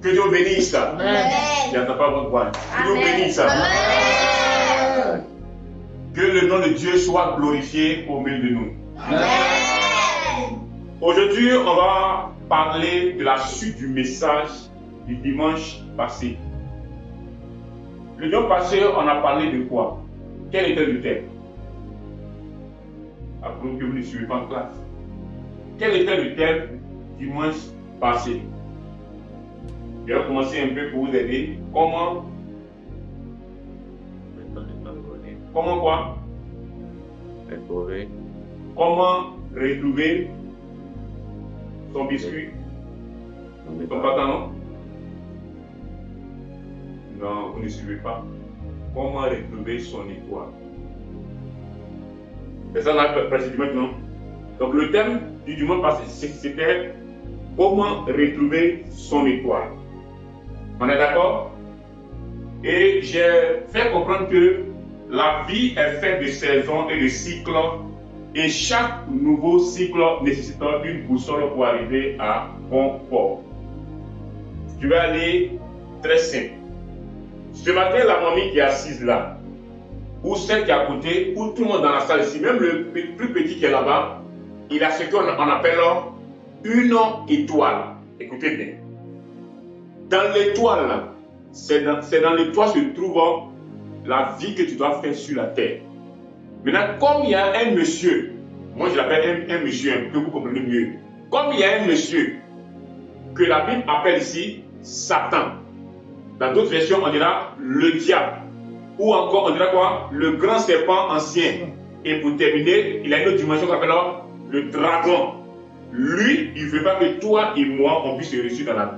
Que Dieu vous bénisse. Amen. Il n'entend pas votre voix. Que Dieu vous bénisse. Amen. Que le nom de Dieu soit glorifié au milieu de nous. Amen. Aujourd'hui, on va parler de la suite du message du dimanche passé. Le dimanche passé, on a parlé de quoi? Quel était le thème? Après que vous ne suivez pas en classe. Quel était le thème dimanche passé? Je vais commencer un peu pour vous aider. Comment quoi? Retrouver. Comment retrouver son biscuit? Son pantalon? Non, vous ne suivez pas. Comment retrouver son étoile? C'est ça qu'on a précisément maintenant. Donc le thème du dimanche passé, c'était comment retrouver son étoile. On est d'accord? Et j'ai fait comprendre que la vie est faite de saisons et de cycles, et chaque nouveau cycle nécessite une boussole pour arriver à bon port. Je vais aller très simple. Ce matin, la mamie qui est assise là, ou celle qui est à côté, ou tout le monde dans la salle ici, même le plus petit qui est là-bas, il a ce qu'on appelle une étoile. Écoutez bien. Dans l'étoile, c'est dans l'étoile se trouve la vie que tu dois faire sur la terre. Maintenant, comme il y a un monsieur, moi je l'appelle un monsieur, que vous comprenez mieux. Comme il y a un monsieur que la Bible appelle ici Satan. Dans d'autres versions, on dira le diable. Ou encore, on dira quoi? Le grand serpent ancien. Et pour terminer, il a une autre dimension qu'on appelle le dragon. Lui, il ne veut pas que toi et moi, on puisse se réussir dans la vie.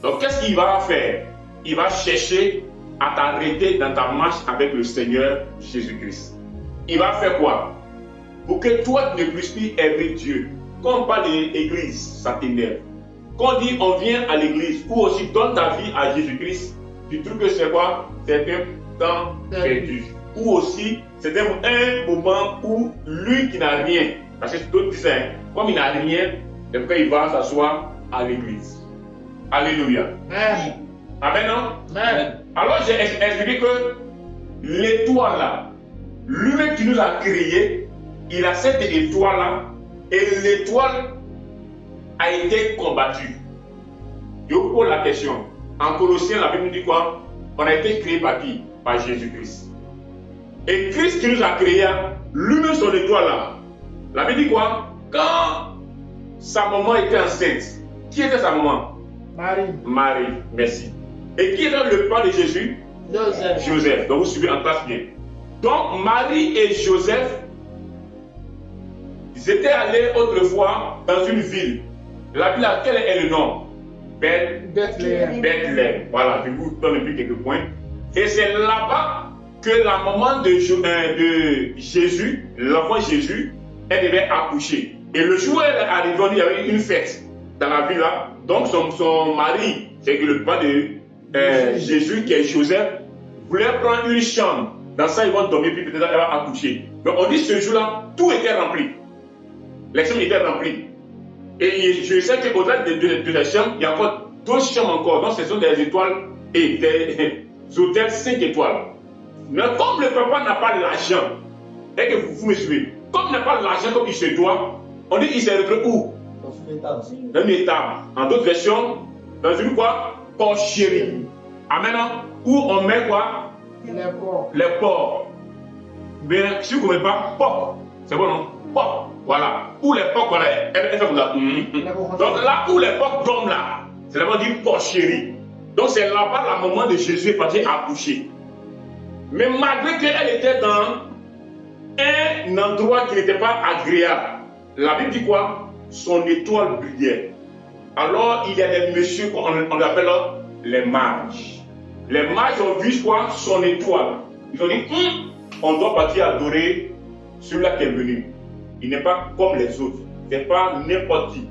Donc, qu'est-ce qu'il va faire? Il va chercher à t'arrêter dans ta marche avec le Seigneur Jésus-Christ. Il va faire quoi? Pour que toi, tu ne puisses plus aimer Dieu. Quand on parle de l'église, ça t'énerve. Quand on dit on vient à l'église, ou aussi donne ta vie à Jésus-Christ, tu trouves que c'est quoi? C'est un temps perdu. Ou aussi, c'est un moment où lui qui n'a rien, parce que d'autres disent, comme il n'a rien, c'est pourquoi il va s'asseoir à l'église. Alléluia. Amen. Amen, non? Amen. Alors j'ai expliqué que l'étoile là, lui-même qui nous a créés, il a cette étoile là, et l'étoile a été combattue. Je vous pose la question. En Colossiens, la Bible nous dit quoi? On a été créé par qui? Par Jésus-Christ. Et Christ qui nous a créés, lui-même son étoile là, la Bible dit quoi? Quand sa maman était enceinte, qui était sa maman? Marie. Marie, merci. Et qui était le père de Jésus? Joseph. Joseph. Donc vous suivez en classe bien. Donc Marie et Joseph, ils étaient allés autrefois dans une ville. La ville, quel est le nom? Bethléem. Bethléem. Voilà, je vous donne un peu quelques points. Et c'est là-bas que la maman de Jésus, l'enfant Jésus, elle devait accoucher. Et le jour où elle est arrivée, il y avait une fête dans la ville là. Donc son mari, c'est que le père de Jésus, qui est Joseph, voulait prendre une chambre. Dans ça, ils vont dormir, puis peut-être elle va accoucher. Donc on dit ce jour-là, tout était rempli. Les chambres étaient remplies. Et je sais qu'au-delà de la chambre, il y a encore d'autres chambres encore. Donc ce sont des étoiles et des hôtels 5 étoiles. Mais comme le papa n'a pas l'argent, et que vous me suivez, comme il n'a pas l'argent comme il se doit, on dit qu'il s'est retrouvé où? Dans une étable. En d'autres versions, dans une quoi? Porcherie. Amen. Où on met quoi? Les porcs. Mais si vous ne connaissez pas, porc. C'est bon, non? Porc. Voilà. Où les porcs, voilà. Elle fait comme ça. Donc là où les porcs dorment là, c'est là-bas dit porcherie. Donc c'est là-bas la maman de Jésus est partie accoucher. Mais malgré qu'elle était dans un endroit qui n'était pas agréable, la Bible dit quoi? Son étoile brillait. Alors il y a des messieurs qu'on appelle les mages. Les mages ont vu quoi? Son étoile. Ils ont dit, on doit partir adorer celui-là qui est venu. Il n'est pas comme les autres. Ce n'est pas n'importe qui.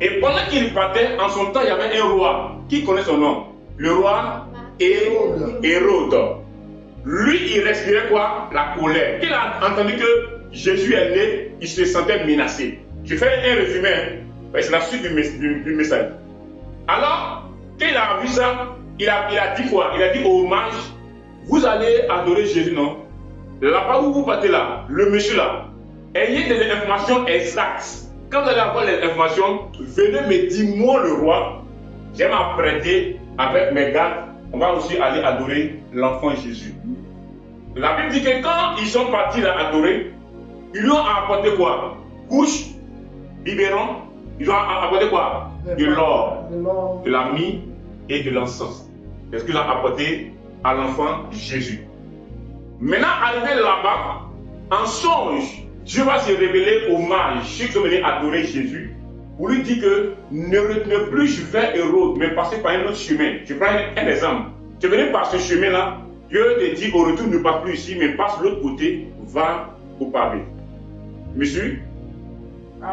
Et pendant qu'il partait, en son temps, il y avait un roi. Qui connaît son nom? Le roi Hérode. Lui, il respirait quoi? La colère. Il a entendu que Jésus est né, il se sentait menacé. Je fais un résumé, c'est la suite du message. Alors, quand il a vu ça, il a dit quoi? Il a dit aux mages, vous allez adorer Jésus, non? Là-bas où vous partez là, le monsieur là, ayez des informations exactes. Quand vous allez avoir les informations, venez me dire, moi le roi, je vais m'apprêter avec mes gardes, on va aussi aller adorer l'enfant Jésus. La Bible dit que quand ils sont partis là adorer, ils lui ont apporté quoi? Couche, biberon, ils ont apporté quoi? De l'or, de la myrrhe et de l'encens. C'est ce qu'ils ont apporté à l'enfant Jésus. Maintenant, arrivé là-bas, en songe, Dieu va se révéler aux mages, ceux qui sont venus adorer Jésus, pour lui dire que ne retenez plus vers Hérode, mais passez par un autre chemin. Je prends un exemple. Tu es venu par ce chemin-là, Dieu te dit au retour ne passe plus ici, mais passe de l'autre côté, va au pavé. Monsieur?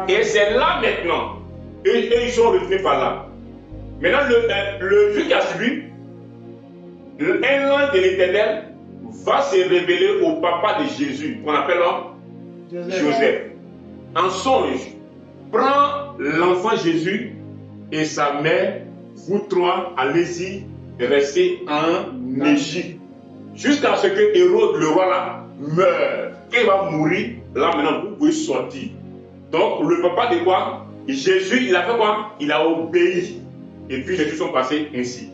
Et c'est là maintenant, et ils sont retenus par là. Maintenant, le jour qui a suivi, un ange de l'Éternel va se révéler au papa de Jésus, qu'on appelle Joseph. En songe, prends l'enfant Jésus et sa mère, vous trois, allez-y, restez en Égypte. Jusqu'à ce que Hérode, le roi là, meure. Quand il va mourir, là maintenant, vous pouvez sortir. Donc, le papa de quoi? Jésus, il a fait quoi? Il a obéi. Et puis, les choses sont passées ainsi.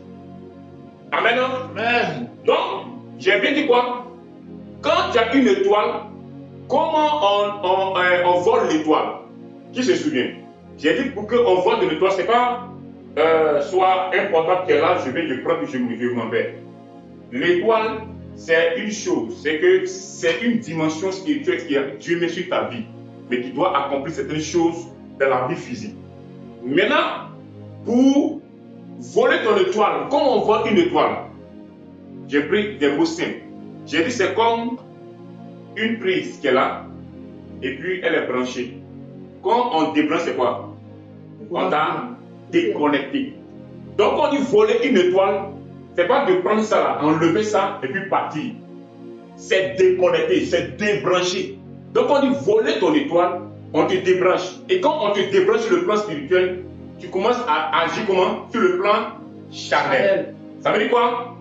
Amen. Amen. Donc, j'ai bien dit quoi? Quand tu as une étoile, comment on vole l'étoile? Qui se souvient? J'ai dit pour qu'on vole de l'étoile, ce n'est pas soit un portable qui est là, je vais le prendre et je m'en vais. L'étoile, c'est une chose, c'est que c'est une dimension spirituelle qui a Dieu met sur ta vie, mais qui doit accomplir certaines choses dans la vie physique. Maintenant, pour voler ton étoile, comment on vole une étoile? J'ai pris des mots simples. J'ai dit c'est comme une prise qui est là, et puis elle est branchée. Quand on débranche, c'est quoi? On t'a déconnecté. Donc on dit voler une étoile, c'est pas de prendre ça là, enlever ça et puis partir. C'est déconnecter, c'est débrancher. Donc on dit voler ton étoile, on te débranche. Et quand on te débranche sur le plan spirituel, tu commences à agir comment? Sur le plan charnel. Ça veut dire quoi?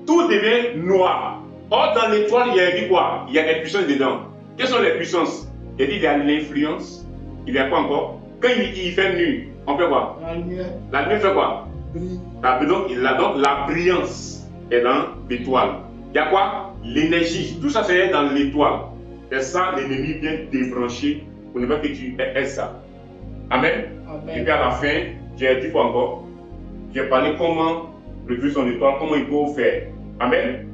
Tout devient noir. Or, dans l'étoile, il y a dit quoi? Il y a des puissances dedans. Quelles sont les puissances? Il y a l'influence. Il y a quoi encore? Quand il fait nuit, on fait quoi? La nuit fait quoi? Donc la brillance est dans l'étoile. Il y a quoi? L'énergie. Tout ça, c'est dans l'étoile. C'est ça, l'ennemi vient débrancher pour ne pas que tu aies ça. Amen. Amen. Et puis à la fin, j'ai dit quoi encore? J'ai parlé comment retrouver son étoile, comment il faut faire. Amen.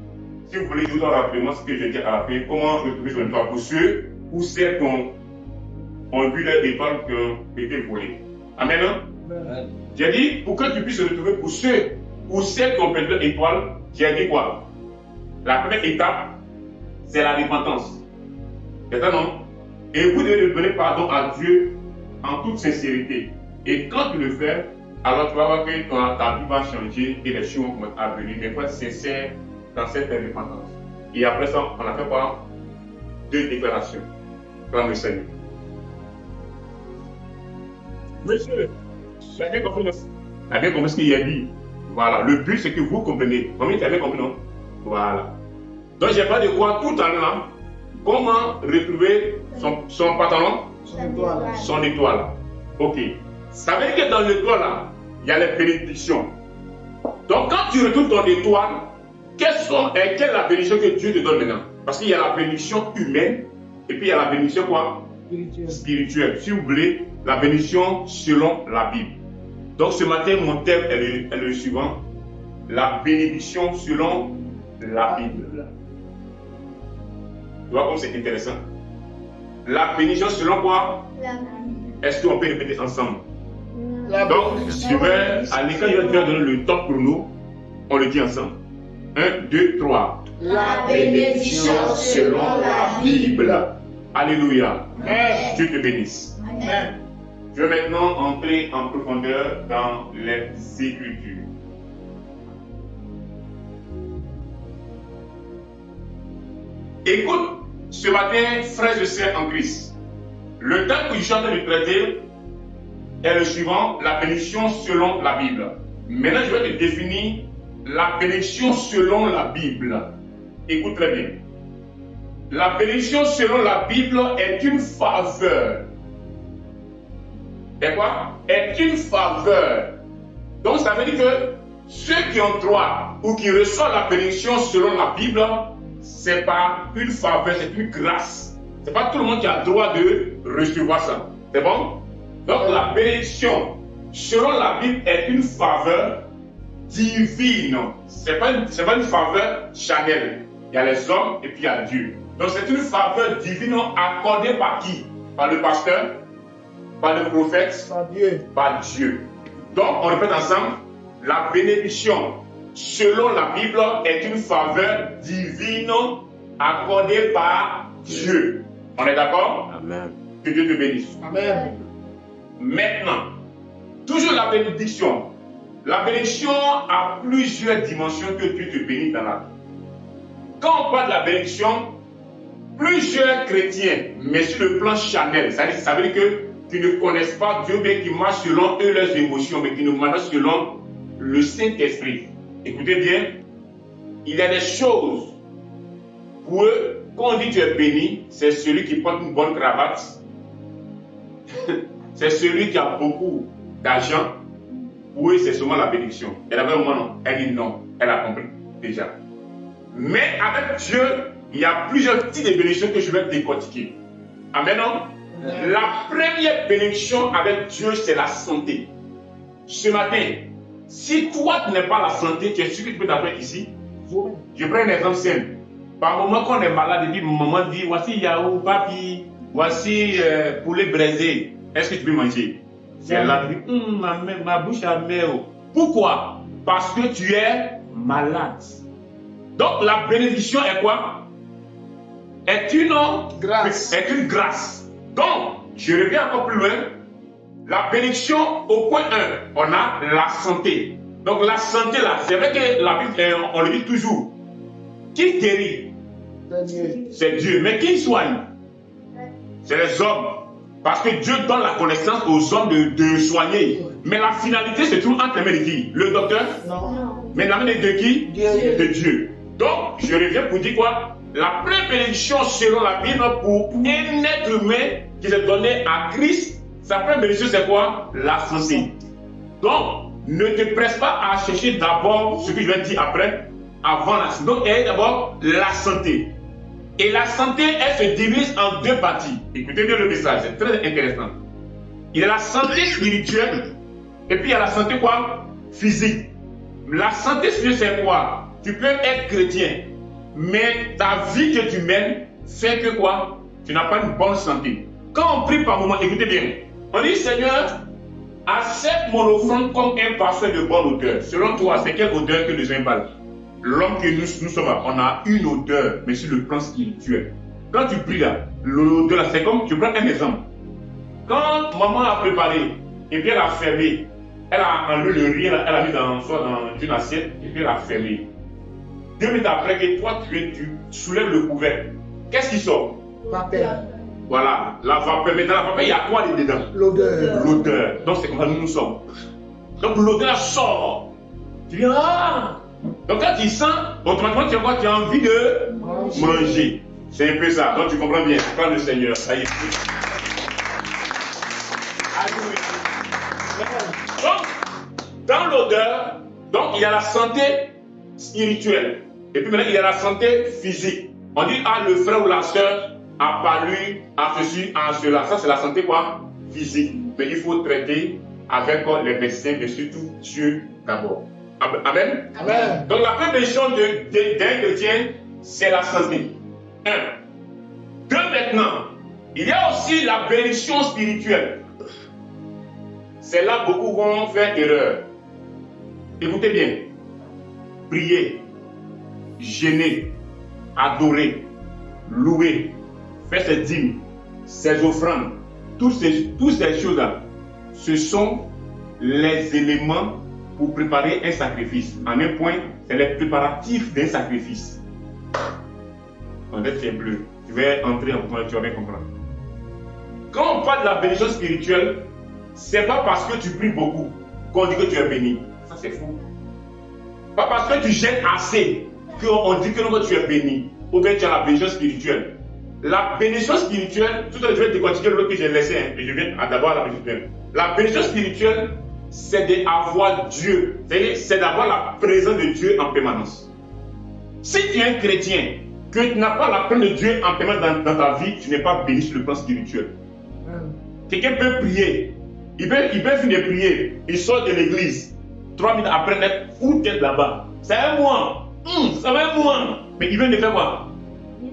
Si vous voulez, je vous donne rapidement ce que j'ai dit à la fin. Comment retrouver son étoile pour ceux ou celles qui ont vu leur étoile qui ont été volée. Amen. Amen. J'ai dit, pour que tu puisses retrouver pour ceux ou celles qui ont perdu leur étoile, j'ai dit quoi? La première étape, c'est la repentance. C'est ça, non? Et vous devez demander pardon à Dieu en toute sincérité. Et quand tu le fais, alors tu vas voir que ta vie va changer et les choses vont commencer à venir. Mais il faut être sincère dans cette repentance. Et après ça, on a fait quoi? 2 déclarations. Prends le Seigneur. Monsieur, tu as bien compris, non? Tu as bien compris ce qu'il a dit. Voilà. Le but, c'est que vous compreniez. Combien tu as bien compris, non? Voilà. Donc, j'ai pas de quoi tout en là. Comment retrouver son pantalon? Son étoile. Ok. Ça veut dire que dans l'étoile, là, il y a les bénédictions. Donc, quand tu retrouves ton étoile, quelle est la bénédiction que Dieu te donne maintenant? Parce qu'il y a la bénédiction humaine et puis il y a la bénédiction quoi? Spirituelle. Si vous voulez, la bénédiction selon la Bible. Donc, ce matin, mon thème est le suivant. La bénédiction selon la Bible. Tu vois comme c'est intéressant? La bénédiction selon quoi? Est-ce qu'on peut répéter ensemble? Donc, je vais, à l'écran, il va donner le top chrono. On le dit ensemble. 1, 2, 3. La bénédiction selon la Bible. Alléluia. Amen. Dieu te bénisse. Amen. Je vais maintenant entrer en profondeur dans les Écritures. Écoute, ce matin, frères et sœurs en Christ, le thème que je suis en train de traiter est le suivant, la bénédiction selon la Bible. Maintenant, je vais te définir la bénédiction selon la Bible. Écoute très bien. La bénédiction selon la Bible est une faveur. Et quoi? Est une faveur. Donc ça veut dire que ceux qui ont droit ou qui reçoivent la bénédiction selon la Bible, c'est pas une faveur, c'est une grâce. C'est pas tout le monde qui a droit de recevoir ça. C'est bon? Donc la bénédiction selon la Bible est une faveur divine. C'est pas une faveur charnelle. Il y a les hommes et puis il y a Dieu. Donc c'est une faveur divine accordée par qui? Par le pasteur, par le prophète, par Dieu. Donc on répète ensemble, la bénédiction selon la Bible est une faveur divine accordée par Dieu. On est d'accord? Amen. Que Dieu te bénisse. Amen. Maintenant, toujours la bénédiction. La bénédiction a plusieurs dimensions que Dieu te bénit dans la vie. Quand on parle de la bénédiction, plusieurs chrétiens, mais sur le plan charnel, ça veut dire que qui ne connaissent pas Dieu, mais qui marchent selon eux leurs émotions, mais qui nous marchent selon le Saint-Esprit. Écoutez bien, il y a des choses pour eux, quand on dit tu es béni, c'est celui qui porte une bonne cravate, c'est celui qui a beaucoup d'argent. Pour eux, c'est seulement la bénédiction. Elle avait un moment, non. Elle dit non, elle a compris déjà. Mais avec Dieu, il y a plusieurs types de bénédictions que je vais décortiquer. Amen, non? La première bénédiction avec Dieu, c'est la santé. Ce matin, si toi tu n'as pas la santé, tu es sûr que tu peux t'appeler ici. Je prends un exemple simple. Par moment qu'on est malade, et puis maman dit, voici yaourt, papi, voici poulet braisé. Est-ce que tu peux manger? C'est là, tu dis, ma bouche a mal. Pourquoi? Parce que tu es malade. Donc la bénédiction est quoi? Est une grâce. Est une grâce. Donc, je reviens encore plus loin. La bénédiction, au point 1, on a la santé. Donc la santé là, c'est vrai que la Bible, on le dit toujours. Qui guérit? C'est Dieu. Mais qui soigne? C'est les hommes. Parce que Dieu donne la connaissance aux hommes de soigner. Mais la finalité se trouve entre les mains de qui? Le docteur? Non. Mais la main de qui? Dieu. De Dieu. Donc, je reviens pour dire quoi? La première bénédiction selon la Bible pour un être humain qui s'est donné à Christ, sa première bénédiction c'est quoi? La santé. Donc, ne te presse pas à chercher d'abord ce que je vais dire après, avant la santé. Donc, il y a d'abord la santé. Et la santé, elle se divise en deux parties. Écoutez bien le message, c'est très intéressant. Il y a la santé spirituelle, et puis il y a la santé quoi? Physique. La santé spirituelle, c'est quoi? Tu peux être chrétien, mais ta vie que tu mènes fait que quoi? Tu n'as pas une bonne santé. Quand on prie par moment, écoutez bien, on dit Seigneur, accepte mon offrande comme un parfum de bonne odeur. Selon toi, c'est quelle odeur que les gens parlent? L'homme que nous sommes, on a une odeur, mais sur le plan spirituel. Quand tu pries là, l'odeur là, c'est comme, je prends un exemple. Quand maman a préparé, et puis elle a fermé, elle a enlevé le riz, elle a mis dans une assiette, et puis elle a fermé. 2 minutes après que toi, tu soulèves le couvercle, qu'est-ce qui sort? Vapeur. Voilà, la vapeur. Mais dans la vapeur, il y a quoi dedans? L'odeur. L'odeur. Donc c'est comme ça que nous sommes. Donc l'odeur sort. Tu dis, ah! Donc quand tu sens, automatiquement tu as quoi? Tu as envie de manger. C'est un peu ça. Donc tu comprends bien. C'est pas le Seigneur. Ça y est. Donc, dans l'odeur, donc il y a la santé spirituelle. Et puis maintenant, il y a la santé physique. On dit, ah, le frère ou la soeur a palu, a ceci, a cela. Ça, c'est la santé quoi? Physique. Mais il faut traiter avec les médecins, mais surtout Dieu d'abord. Amen. Amen. Donc la première bénédiction d'un chrétien, c'est la santé. 1. 2 maintenant, il y a aussi la bénédiction spirituelle. C'est là que beaucoup vont faire erreur. Écoutez bien. Prier, jeûner, adorer, louer, faire ses dîmes, ses offrandes, toutes ces choses-là, ce sont les éléments pour préparer un sacrifice. En un point, c'est les préparatifs d'un sacrifice. On est très bleu. Tu vas entrer en point, tu vas bien comprendre. Quand on parle de la bénédiction spirituelle, c'est pas parce que tu pries beaucoup qu'on dit que tu es béni. Ça, c'est fou. Pas parce que tu gênes assez qu'on dit que non, tu es béni. Ou bien tu as la bénédiction spirituelle. La bénédiction spirituelle, tout à l'heure, je vais décortiquer l'autre que j'ai laissé, hein, et je viens d'abord à la bénédiction spirituelle. La bénédiction spirituelle, c'est d'avoir Dieu. C'est d'avoir la présence de Dieu en permanence. Si tu es un chrétien, que tu n'as pas la présence de Dieu en permanence dans ta vie, tu n'es pas béni sur le plan spirituel. Quelqu'un peut prier. Il peut finir de prier. Il sort de l'église. 3 minutes après, net, où t'es là-bas? C'est un mois. Ça va un mois. Mais il vient de faire quoi?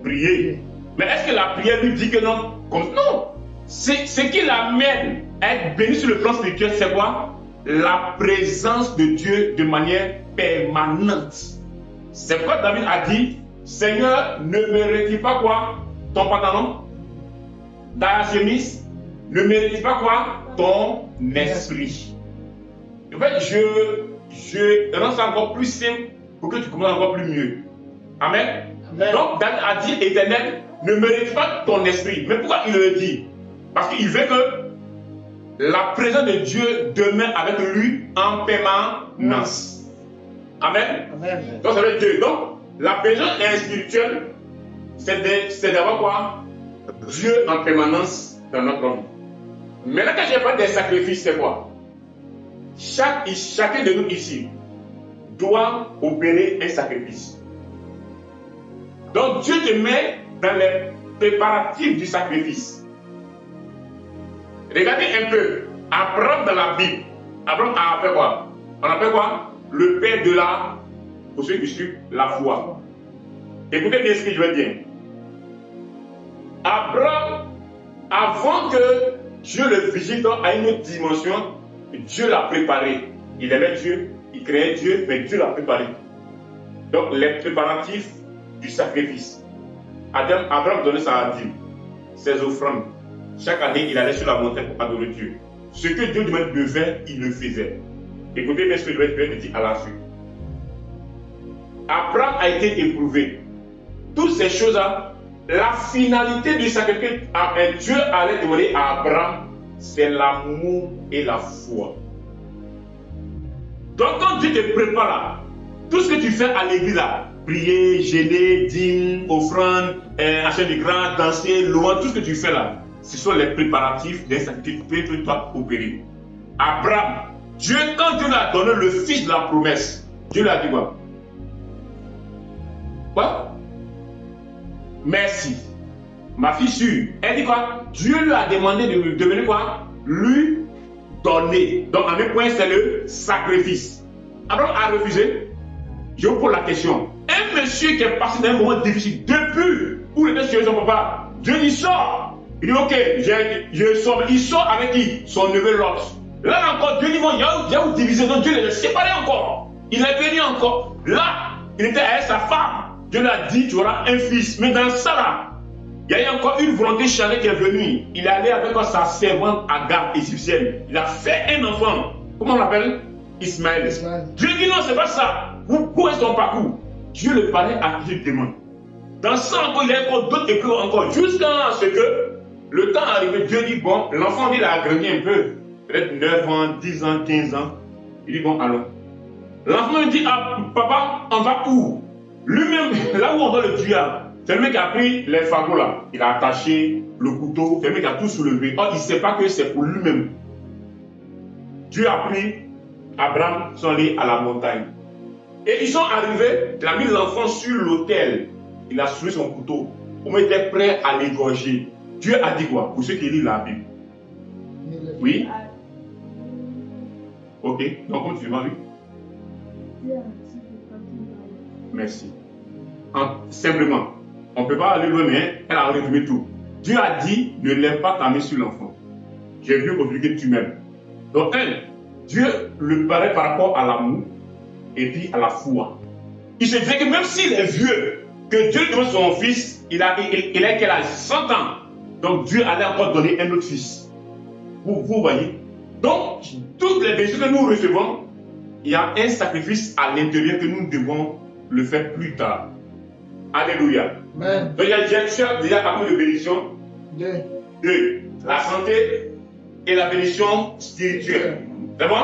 Prier. Mais est-ce que la prière lui dit que non? Non. Ce qui l'amène à être béni sur le plan spirituel, c'est quoi? La présence de Dieu de manière permanente. C'est pourquoi David a dit, Seigneur, ne me retire pas quoi? Ton pantalon, ta chemise, ne me retire pas quoi? Ton esprit. En fait, je rends ça encore plus simple pour que tu comprennes encore plus mieux. Amen. Amen. Donc, David a dit, Éternel, ne me retire pas ton esprit. Mais pourquoi il le dit? Parce qu'il veut que la présence de Dieu demeure avec lui en permanence. Amen. Amen. Donc, ça veut dire Dieu. Donc, la présence spirituelle, c'est d'avoir quoi? Dieu en permanence dans notre vie. Maintenant, quand je parle des sacrifices, c'est quoi? Chacun de nous ici doit opérer un sacrifice. Donc, Dieu te met dans les préparatifs du sacrifice. Regardez un peu. Abraham dans la Bible. Abraham a appelé quoi? On appelle quoi? Le père de la, pour ceux qui suivent, la foi. Écoutez bien ce que je veux dire. Abraham, avant que Dieu le visite à une autre dimension, Dieu l'a préparé. Il aimait Dieu, il créait Dieu, mais Dieu l'a préparé. Donc, les préparatifs du sacrifice. Abraham donnait sa dîme, ses offrandes. Chaque année, il allait sur la montagne pour adorer Dieu. Ce que Dieu demandait de faire, il le faisait. Écoutez bien ce que je vais dire à la suite. Abraham a été éprouvé. Toutes ces choses-là, la finalité du sacrifice que Dieu allait demander à Abraham, c'est l'amour et la foi. Donc quand Dieu te prépare là, tout ce que tu fais à l'église là, prier, jeûner, dîme, offrande, acheter des grands, danser, louer, tout ce que tu fais là, ce sont les préparatifs d'un sacrifice que tu dois opérer. Abraham, Dieu, quand Dieu lui a donné le fils de la promesse, Dieu lui a dit quoi? Quoi? Merci. Ma fille sûre, elle dit quoi? Dieu lui a demandé de venir quoi? Lui donner. Donc, en un point, c'est le sacrifice. Abraham a refusé. Je vous pose la question. Un monsieur qui est passé d'un moment difficile, depuis où il était chez son papa, Dieu dit sort. Il dit ok, je sors. Il sort avec qui? Son neveu Lot. Là encore, Dieu dit bon, il y a une division. Donc Dieu les a séparés encore. Il est venu encore. Là, il était avec sa femme. Dieu lui a dit tu auras un fils. Mais dans ça là, il y a eu encore une volonté charnelle qui est venue. Il est allé avec sa servante Agar, égyptienne. Il a fait un enfant. Comment on l'appelle? Ismaël. Dieu dit non, c'est pas ça. Où est son parcours? Dieu le parlait activement. Dans ça encore, il y a encore d'autres épreuves encore. Jusqu'à ce que le temps arrivé, Dieu dit bon, l'enfant il a grandi un peu. Peut-être 9 ans, 10 ans, 15 ans. Il dit bon, allons. L'enfant dit ah, papa, on va où? Lui-même, là où on va le tuer, c'est le mec qui a pris les fagots là. Il a attaché le couteau, c'est le mec qui a tout soulevé. Or, il ne sait pas que c'est pour lui-même. Dieu a pris Abraham, sont allés à la montagne. Et ils sont arrivés, il a mis l'enfant sur l'autel. Il a soulevé son couteau. On était prêt à l'égorger. Dieu a dit quoi? Pour ceux qui lisent la Bible. Oui? Ok, donc comment tu vas, oui? Merci. Simplement, on ne peut pas aller loin, mais elle a résumé tout. Dieu a dit, ne lève pas ta main sur l'enfant. J'ai vu aujourd'hui que tu m'aimes. Donc, Dieu le paraît par rapport à l'amour et puis à la foi. Il se disait que même s'il est vieux, que Dieu donne son fils, il a quel âge? 100 ans. Donc Dieu allait encore donner un autre fils. Vous voyez? Donc, toutes les bénédictions que nous recevons, il y a un sacrifice à l'intérieur que nous devons le faire plus tard. Alléluia. Amen. Donc, il y a déjà parmi de bénédictions. Deux. La santé et la bénédiction spirituelle. C'est bon?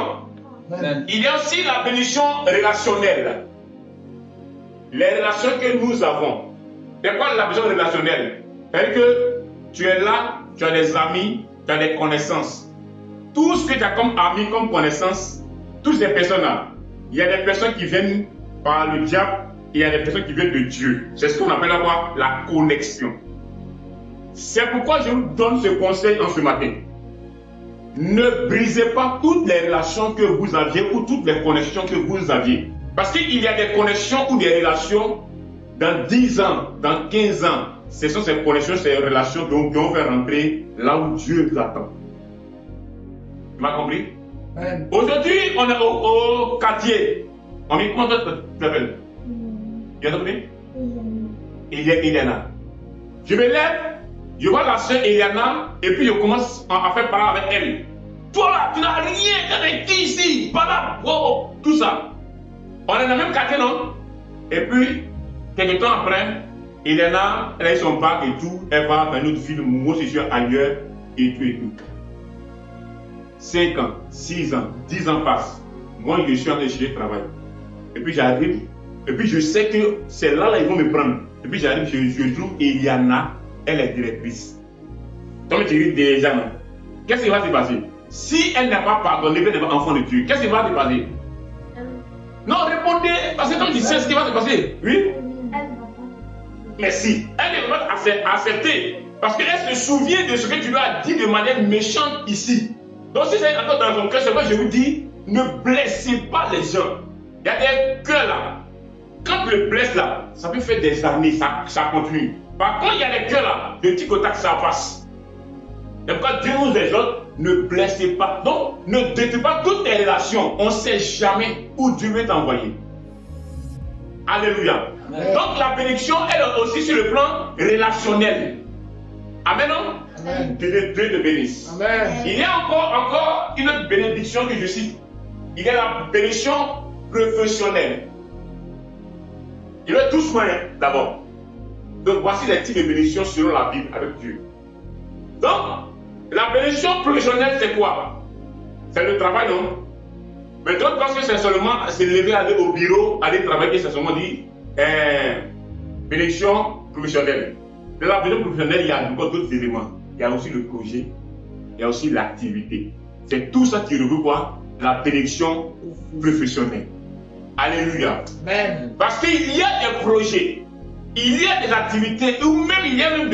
Amen. Il y a aussi la bénédiction relationnelle. Les relations que nous avons. C'est quoi la bénédiction relationnelle? C'est que tu es là, tu as des amis, tu as des connaissances. Tout ce que tu as comme amis, comme connaissances, toutes ces personnes-là, il y a des personnes qui viennent par le diable et il y a des personnes qui viennent de Dieu. C'est ce qu'on appelle la connexion. C'est pourquoi je vous donne ce conseil en ce matin. Ne brisez pas toutes les relations que vous aviez ou toutes les connexions que vous aviez. Parce qu'il y a des connexions ou des relations dans 10 ans, dans 15 ans. Ce sont ces connexions, ces relations qui vont faire rentrer là où Dieu vous attend. Tu m'as compris? Amen. Aujourd'hui, on est au quartier. On me comment tu t'appelles? Tu as compris? Eliana. Je me lève, je vois la soeur Eliana, et puis je commence à faire parler avec elle. Toi là, tu n'as rien avec qui ici? Pas là, wow, tout ça. On est dans le même quartier, non? Et puis, quelques temps après, Eliana, elle a eu son bac et tout, elle va dans une autre ville, moi je suis ailleurs, et tout et tout. 5 ans, 6 ans, 10 ans passent. Moi, je suis en train de chercher travail. Et puis j'arrive, et puis je sais que c'est là, ils vont me prendre. Et puis j'arrive, je trouve Eliana, elle est directrice. Donc tu dis déjà, non? Qu'est-ce qui va se passer? Si elle n'a pas pardonné, elle n'est pas enfant de Dieu, qu'est-ce qui va se passer? Non, répondez, parce que quand tu sais ce qui va se passer, oui? Merci. Elle ne va pas accepter. Parce qu'elle se souvient de ce que tu lui as dit de manière méchante ici. Donc si c'est encore dans son cœur, c'est pourquoi je vous dis, ne blessez pas les gens. Il y a des cœurs là. Quand tu le blesses là, ça peut faire des années, ça continue. Par contre, il y a des cœurs là, de tic au tac, ça passe. C'est pourquoi Dieu nous exhorte, ne blessez pas. Donc, ne détruisez pas toutes tes relations. On ne sait jamais où Dieu veut t'envoyer. Alléluia. Amen. Donc, la bénédiction, elle est aussi sur le plan relationnel. Amen, non? Amen. Que Dieu te bénisse. Amen. Il y a encore une autre bénédiction que je cite. Il y a la bénédiction professionnelle. Il y a 12 moyens d'abord. Donc voici les types de bénédictions selon la Bible avec Dieu. Donc, la bénédiction professionnelle, c'est quoi? C'est le travail, non? Mais d'autres pensent que c'est seulement se lever, aller au bureau, aller travailler, c'est seulement dit bénédiction professionnelle. Dans la bénédiction professionnelle, il y a encore d'autres éléments. Il y a aussi le projet, il y a aussi l'activité. C'est tout ça qui regroupe quoi? La bénédiction professionnelle. Alléluia. Amen. Parce qu'il y a des projets, il y a des activités, ou même il y a même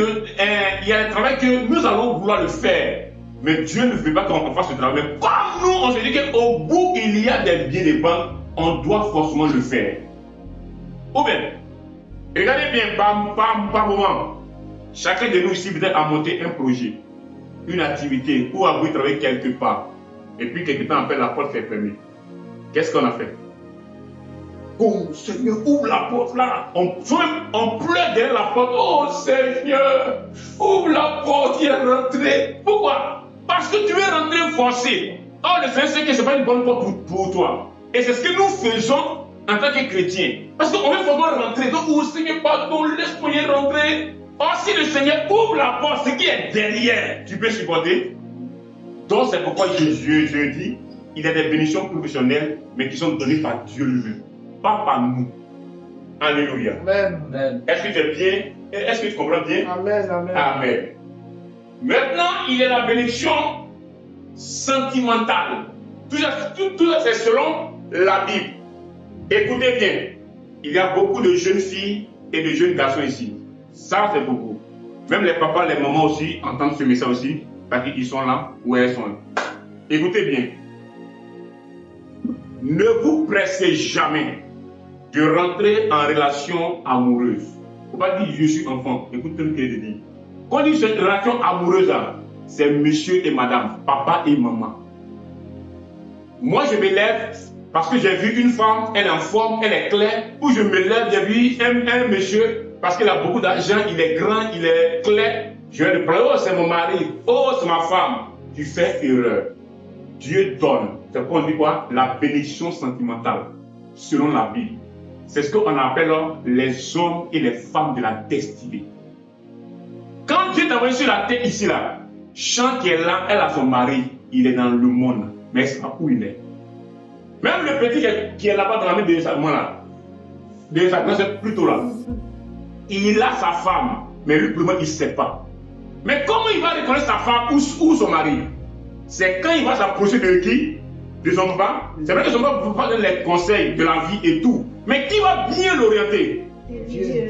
il y a un travail que nous allons vouloir le faire. Mais Dieu ne veut pas qu'on fasse ce travail. Mais comme nous, on se dit qu'au bout, il y a des billets de banque, on doit forcément le faire. Ou bien, regardez bien, par moment, chacun de nous ici peut-être a monté un projet, une activité, ou a voulu travailler quelque part. Et puis, quelque temps après, la porte s'est fermée. Qu'est-ce qu'on a fait? Oh Seigneur, ouvre la porte là. On pleure derrière la porte. Oh Seigneur, ouvre la porte, il est rentré. Pourquoi? Parce que tu es rentré forcé. Oh, le Seigneur sait que ce n'est pas une bonne porte pour toi. Et c'est ce que nous faisons en tant que chrétiens. Parce qu'on veut forcément rentrer. Donc, oh Seigneur, pardon, laisse-moi y rentrer. Oh, si le Seigneur ouvre la porte, ce qui est derrière, tu peux supporter. Donc, c'est pourquoi je dis, il y a des bénédictions professionnelles, mais qui sont données par Dieu lui-même. Pas par nous. Alléluia. Amen. Est-ce que tu es bien? Est-ce que tu comprends bien? Amen. Amen. Amen. Maintenant, il y a la bénédiction sentimentale. Tout ça, c'est selon la Bible. Écoutez bien. Il y a beaucoup de jeunes filles et de jeunes garçons ici. Ça, c'est beaucoup. Même les papas, les mamans aussi entendent ce message aussi, parce qu'ils sont là où elles sont là. Écoutez bien. Ne vous pressez jamais de rentrer en relation amoureuse. Il ne faut pas dire je suis enfant. Écoutez ce que je dis. Quand on dit cette relation amoureuse, c'est monsieur et madame, papa et maman. Moi, je me lève parce que j'ai vu une femme, elle est en forme, elle est claire. Ou je me lève, j'ai vu un monsieur parce qu'il a beaucoup d'argent, il est grand, il est clair. Je vais le prendre, oh c'est mon mari, oh c'est ma femme. Tu fais erreur. Dieu donne. C'est qu'on dit quoi? La bénédiction sentimentale, selon la Bible. C'est ce qu'on appelle les hommes et les femmes de la destinée. Quand Dieu t'a envoyé sur la terre ici, là, Jean qui est là, elle a son mari, il est dans le monde, mais elle ne sait pas où il est. Même le petit qui est là-bas dans la main de sa maman là, de sa grand-sœur plutôt là, il a sa femme, mais lui, pour le moment, il ne sait pas. Mais comment il va reconnaître sa femme ou son mari? C'est quand il va s'approcher de qui? De son papa. C'est vrai que son papa va donner les conseils de la vie et tout. Mais qui va bien l'orienter?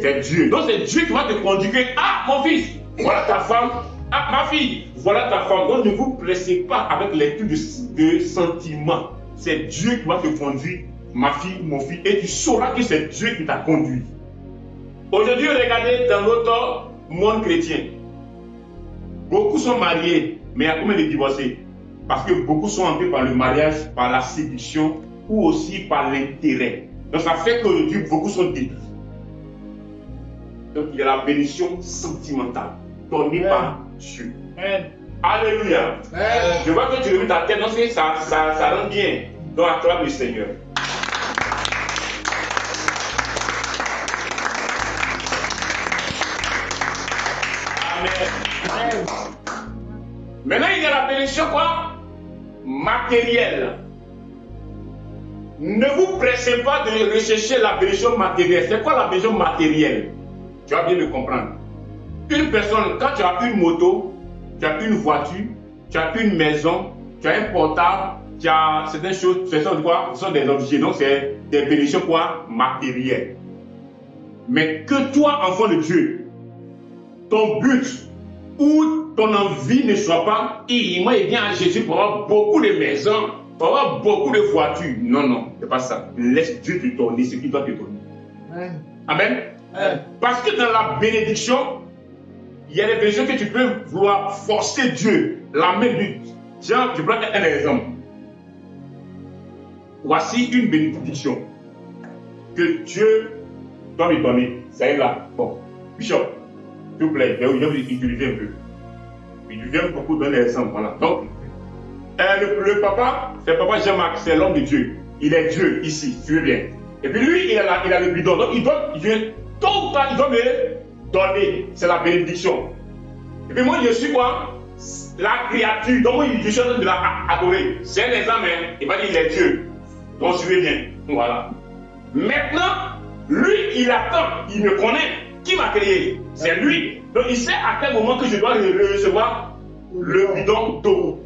C'est Dieu. Donc c'est Dieu qui va te conduire. Ah, mon fils, voilà ta femme. Ah, ma fille, voilà ta femme. Donc ne vous pressez pas avec les trucs de sentiments. C'est Dieu qui va te conduire, ma fille, mon fils. Et tu sauras que c'est Dieu qui t'a conduit. Aujourd'hui, regardez dans notre monde chrétien. Beaucoup sont mariés, mais il y a combien de divorcés? Parce que beaucoup sont entrés par le mariage, par la séduction ou aussi par l'intérêt. Donc ça fait qu'aujourd'hui, beaucoup sont détruits. Donc il y a la bénédiction sentimentale donnée par Dieu. Alléluia. Je vois que tu remues ta tête, donc ça rend bien. Donc acclame le Seigneur. Amen. Maintenant, il y a la bénédiction quoi? Matérielle. Ne vous pressez pas de rechercher la bénédiction matérielle. C'est quoi la bénédiction matérielle? Tu vas bien le comprendre. Une personne, quand tu as une moto, tu as une voiture, tu as une maison, tu as un portable, tu as certaines choses, ce sont quoi? Ce sont des objets. Donc, c'est des bénédictions quoi? Matérielles. Mais que toi, enfant de Dieu, ton but ou ton envie ne soit pas, moi, il vient à Jésus pour avoir beaucoup de maisons, pour avoir beaucoup de voitures. Non, non, c'est pas ça. Laisse Dieu te donner ce qu'il doit te donner. Amen. Parce que dans la bénédiction, il y a des bénédictions que tu peux vouloir forcer Dieu, la main de Dieu. Tiens, je prends un exemple. Voici une bénédiction que Dieu doit me donner. Ça est là. Bon, Bishop, s'il vous plaît, je vais vous utiliser un peu. Il vient beaucoup donner l'exemple. Voilà. Donc, le papa, c'est papa Jean-Marc, c'est l'homme de Dieu. Il est Dieu ici, tu veux bien. Et puis lui, il a le bidon. Donc, tôt ou tard, il doit me donner. C'est la bénédiction. Et puis moi, je suis quoi? La créature. Donc, moi, je suis en train de l'adorer. C'est un exemple, hein. Il va dire, il est Dieu. Donc, tu veux bien. Voilà. Maintenant, lui, il attend. Il me connaît. Qui m'a créé? C'est lui. Donc, il sait à quel moment que je dois recevoir le bidon d'eau.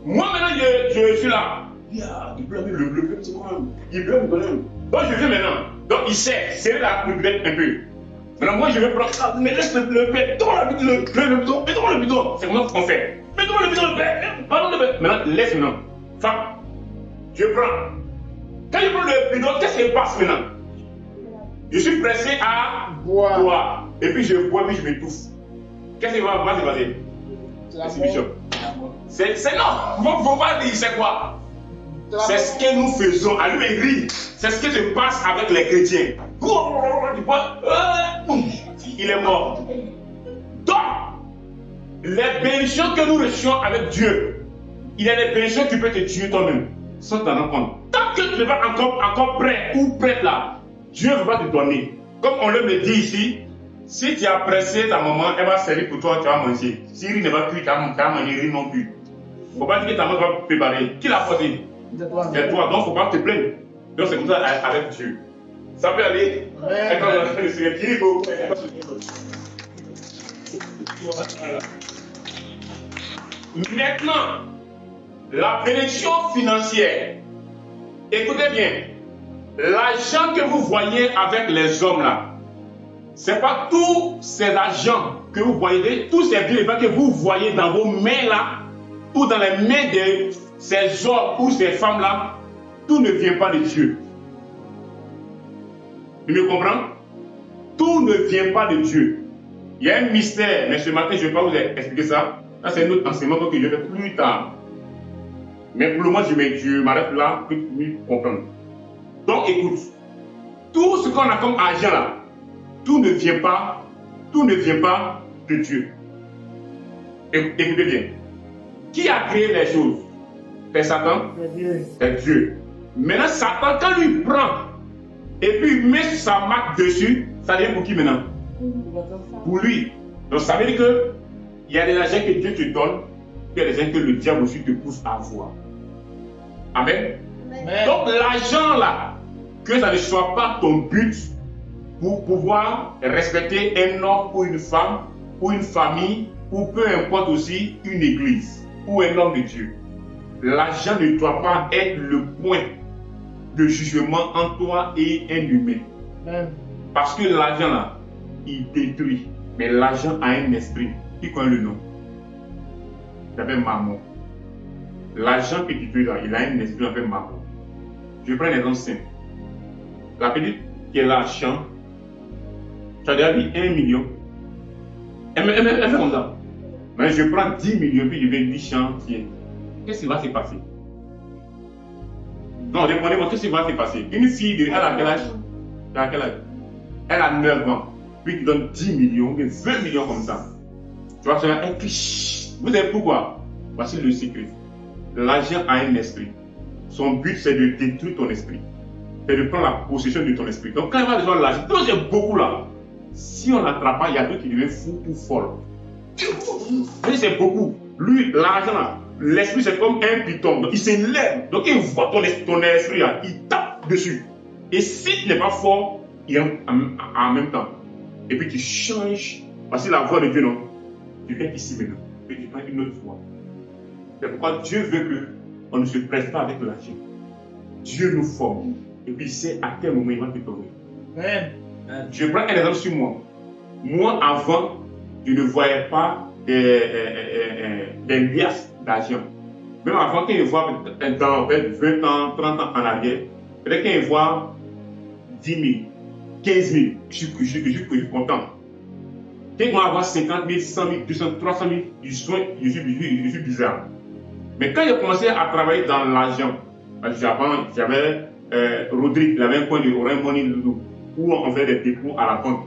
Moi, maintenant, je suis là. Il pleut, c'est quoi? Il pleut, me donne. Donc, je viens maintenant. Donc, il sait. C'est la buvette un peu. Maintenant, moi, je vais prendre ça. Mais laisse le bidon. Mets-moi le bidon. C'est comment qu'on fait? Mets-moi le bidon. Pardon, maintenant, laisse maintenant. Enfin, je prends. Quand je prends le bidon, qu'est-ce qui se passe maintenant? Je suis pressé à boire. Et puis je bois, puis je m'étouffe. Qu'est-ce qui va se passer? C'est Bishop. C'est non. Faut pas dire c'est quoi? C'est ce que nous faisons. À lui, il rit. C'est ce qui se passe avec les chrétiens. Il est mort. Donc, les bénédictions que nous recevons avec Dieu, il y a des bénédictions que tu peux te tuer toi-même, sans t'en rendre compte. Tant que tu n'es pas encore prêt ou prête là, Dieu va te donner. Comme on le me dit ici, si tu as pressé ta maman, elle va servir pour toi, tu vas manger. Si riz ne va plus, tu vas manger riz non plus. Il ne faut pas dire que ta maman va préparer. Qui l'a forcé? C'est toi. Donc il ne faut pas te plaindre. Donc c'est comme ça avec Dieu. Ça peut aller. Maintenant, la bénédiction financière. Écoutez bien. L'argent que vous voyez avec les hommes là, ce n'est pas tous ces argents que vous voyez, tous ces biens que vous voyez dans vos mains là, ou dans les mains de ces hommes ou ces femmes là, tout ne vient pas de Dieu. Tu me comprends? Tout ne vient pas de Dieu. Il y a un mystère, mais ce matin je ne vais pas vous expliquer ça. Ça c'est un autre enseignement que je vais faire plus tard. Mais pour le moment je m'arrête là pour mieux comprendre. Donc écoute, tout ce qu'on a comme argent là, tout ne vient pas de Dieu. Écoutez bien. Qui a créé les choses? C'est Satan? C'est Dieu. Maintenant, Satan, quand lui prend et puis il met sa marque dessus, ça devient pour qui maintenant? Pour lui. Donc ça veut dire que il y a des argents que Dieu te donne, il y a des argents que le diable aussi te pousse à avoir. Amen. Donc l'argent là, que ça ne soit pas ton but pour pouvoir respecter un homme ou une femme, ou une famille, ou peu importe aussi une église, ou un homme de Dieu. L'argent ne doit pas être le point de jugement entre toi et un humain. Parce que l'argent là, il détruit. Mais l'argent a un esprit. Qui connaît le nom? Il s'appelle Mammon. L'argent que tu veux là, il a un esprit appelé Mammon. Je prends un exemple simple. La petite qui est là, champ, tu as déjà dit 1 million. Elle fait comme ça. Mais je prends 10 millions puis je vais 10 chantiers. Qu'est-ce qui va se passer? Non, répondez-moi, qu'est-ce qui va se passer? Une fille, elle a quel âge? Elle a quel âge? Elle a 9 ans. Puis tu donnes 10 millions, 20 millions comme ça. Tu vas faire un cliché. Vous savez pourquoi? Voici le secret. L'argent a un esprit. Son but, c'est de détruire ton esprit. C'est de prendre la possession de ton esprit. Donc, quand il va besoin de l'argent, donc c'est beaucoup là. Si on n'attrape pas, il y a d'autres qui deviennent fous ou folles. Mais c'est beaucoup. Lui, l'argent là, l'esprit c'est comme un python. Donc il s'élève. Donc il voit ton esprit là, il tape dessus. Et s'il n'est pas fort, il est en même temps. Et puis tu changes. Voici la voix de Dieu, non? Tu viens ici maintenant. Et tu prends une autre voix. C'est pourquoi Dieu veut qu'on ne se presse pas avec l'argent. Dieu nous forme. Et puis il sait à quel moment il va te donner. Je prends un exemple sur moi. Moi, avant, je ne voyais pas des liasses d'argent. Même avant qu'il voit dans 20 ans, 30 ans en arrière, peut-être qu'il voit 10 000, 15 000, je suis content. Quand il va avoir 50 000, 100 000, 200 000, 300 000, je suis bizarre. Mais quand j'ai commencé à travailler dans l'argent, j'avais Rodrigue, il avait un coin de Orange Money où on fait des dépôts à la banque.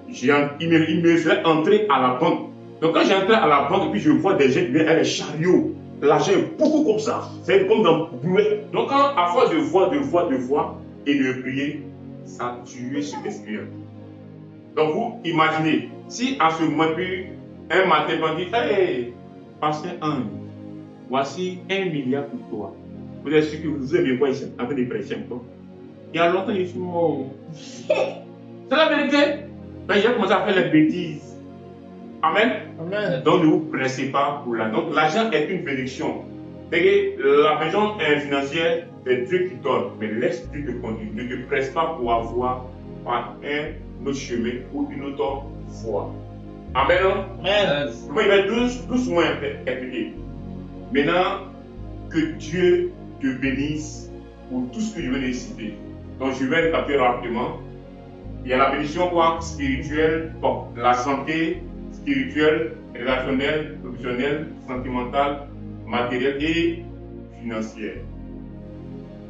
Il me faisait entrer à la banque. Donc quand j'entre à la banque et puis je vois des gens qui viennent avec des chariots, l'argent est beaucoup comme ça. C'est comme dans le boulet. Donc à force de voir et de prier, ça a tué cet esprit. Donc vous imaginez, si à ce moment puis un matin on dit, hey, pasteur Ange, voici 1 milliard pour toi. Vous êtes sûr que vous aimez quoi ici avec des pressions. Il y a longtemps, je suis mort. C'est la vérité. Ben, j'ai commencé à faire les bêtises. Amen. Amen. Donc ne vous pressez pas pour l'argent. Donc l'argent est une bénédiction. La maison financière, c'est Dieu qui donne. Mais laisse Dieu te conduire. Ne te presse pas pour avoir par un autre chemin ou une autre voie. Amen. Amen. Moi, il va doucement expliquer. Maintenant, que Dieu te bénisse pour tout ce que je viens de citer. Donc je vais taper rapidement. Il y a la bénédiction quoi? Spirituelle, bon, la santé spirituelle, relationnelle, professionnelle, sentimentale, matérielle et financière.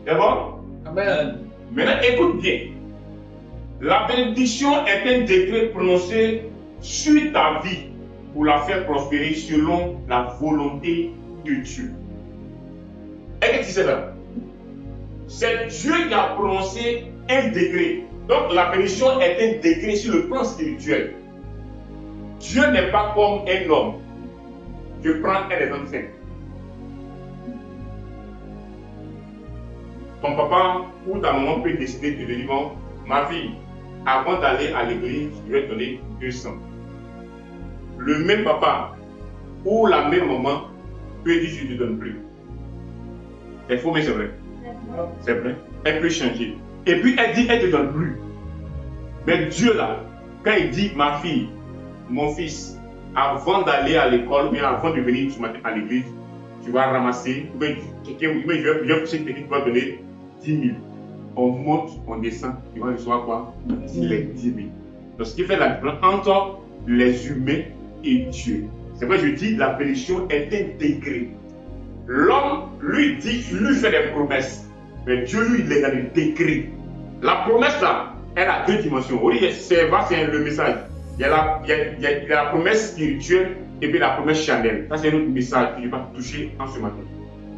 C'est bon? Amen. Maintenant, écoute bien. La bénédiction est un décret prononcé sur ta vie pour la faire prospérer selon la volonté de Dieu. Est-ce que tu sais ça? C'est Dieu qui a prononcé un décret. Donc la bénédiction est un décret sur le plan spirituel. Dieu n'est pas comme un homme. Je prends un exemple simple. Ton papa ou ta maman peut décider de dire, bon, ma fille, avant d'aller à l'église, je vais te donner 200. Le même papa ou la même maman peut dire, je ne te donne plus. C'est faux, mais c'est vrai. C'est vrai. Elle peut changer. Et puis elle dit, elle ne te donne plus. Mais Dieu là, quand il dit, ma fille, mon fils, avant d'aller à l'école, mais avant de venir ce matin à l'église, tu vas ramasser, je vais pousser quelqu'un qui va donner 10 000. On monte, on descend, tu vas recevoir quoi? Les 10 000. Donc ce qui fait la différence entre les humains et Dieu. C'est vrai, je dis, la bénédiction est un décret. L'homme, lui fait des promesses. Mais Dieu, lui, il est dans le décret. La promesse là, elle a deux dimensions. Oui, c'est le message. Il y a la promesse spirituelle et puis la promesse charnelle. Ça, c'est un autre message que je ne vais pas toucher en ce matin.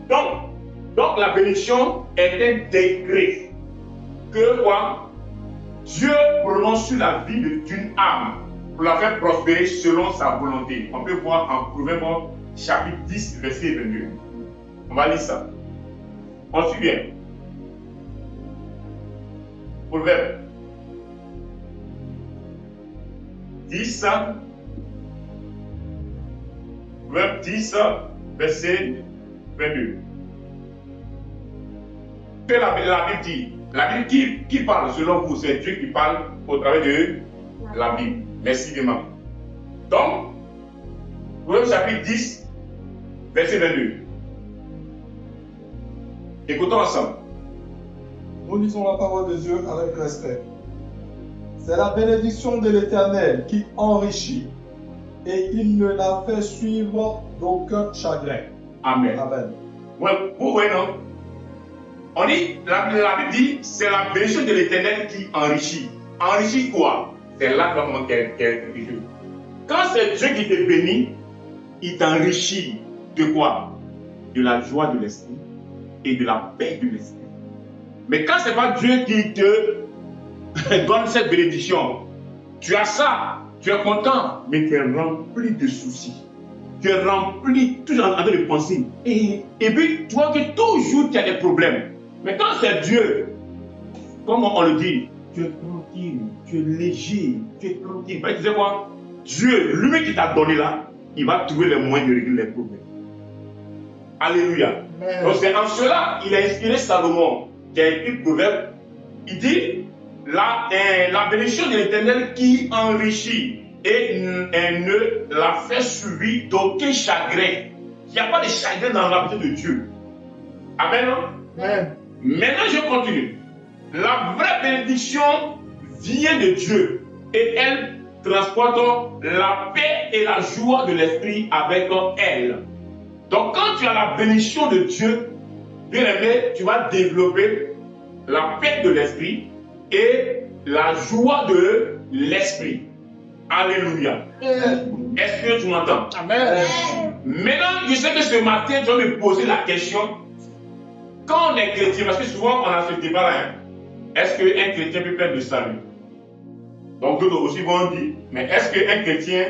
Donc la bénédiction est un décret que quoi? Dieu prononce sur la vie d'une âme pour la faire prospérer selon sa volonté. On peut voir en Proverbe chapitre 10, verset 22. On va lire ça. On suit bien. Proverbe 10, Proverbe 10, verset 22. Que la Bible dit? La Bible qui parle selon vous, c'est Dieu qui parle au travers de la Bible. Merci de maman. Donc, Proverbe chapitre 10, verset 22. Écoutons ensemble. Nous lisons la parole de Dieu avec respect. C'est la bénédiction de l'Éternel qui enrichit et il ne la fait suivre d'aucun chagrin. Amen. Amen. Ouais, vous voyez, non? On dit, la Bible dit, c'est la bénédiction de l'Éternel qui enrichit. Enrichit quoi? C'est là comment quelque chose. Quand c'est Dieu qui te bénit, il t'enrichit de quoi? De la joie de l'esprit et de la paix de l'esprit. Mais quand ce n'est pas Dieu qui te donne cette bénédiction, tu as ça, tu es content, mais tu es rempli de soucis. Tu es rempli, toujours en train de penser. Et puis, tu vois que toujours tu as des problèmes. Mais quand c'est Dieu, comme on le dit, tu es tranquille, tu es léger, tu es tranquille. Tu sais quoi? Dieu, lui qui t'a donné là, il va trouver les moyens de régler les problèmes. Alléluia. Donc c'est en cela qu'il a inspiré Salomon, qui a écrit le Proverbe. Il dit, la bénédiction de l'Éternel qui enrichit et ne la fait suivre d'aucun chagrin. Il n'y a pas de chagrin dans la vie de Dieu. Amen. Amen. Maintenant, je continue. La vraie bénédiction vient de Dieu et elle transporte la paix et la joie de l'esprit avec elle. Donc, quand tu as la bénédiction de Dieu, bien aimé, tu vas développer la paix de l'esprit et la joie de l'esprit. Alléluia. Est-ce que tu m'entends? Amen. Maintenant, je sais que ce matin, tu vas me poser la question. Quand on est chrétien, parce que souvent on a ce débat-là, hein, est-ce qu'un chrétien peut perdre le salut? Donc d'autres aussi vont dire, mais est-ce qu'un chrétien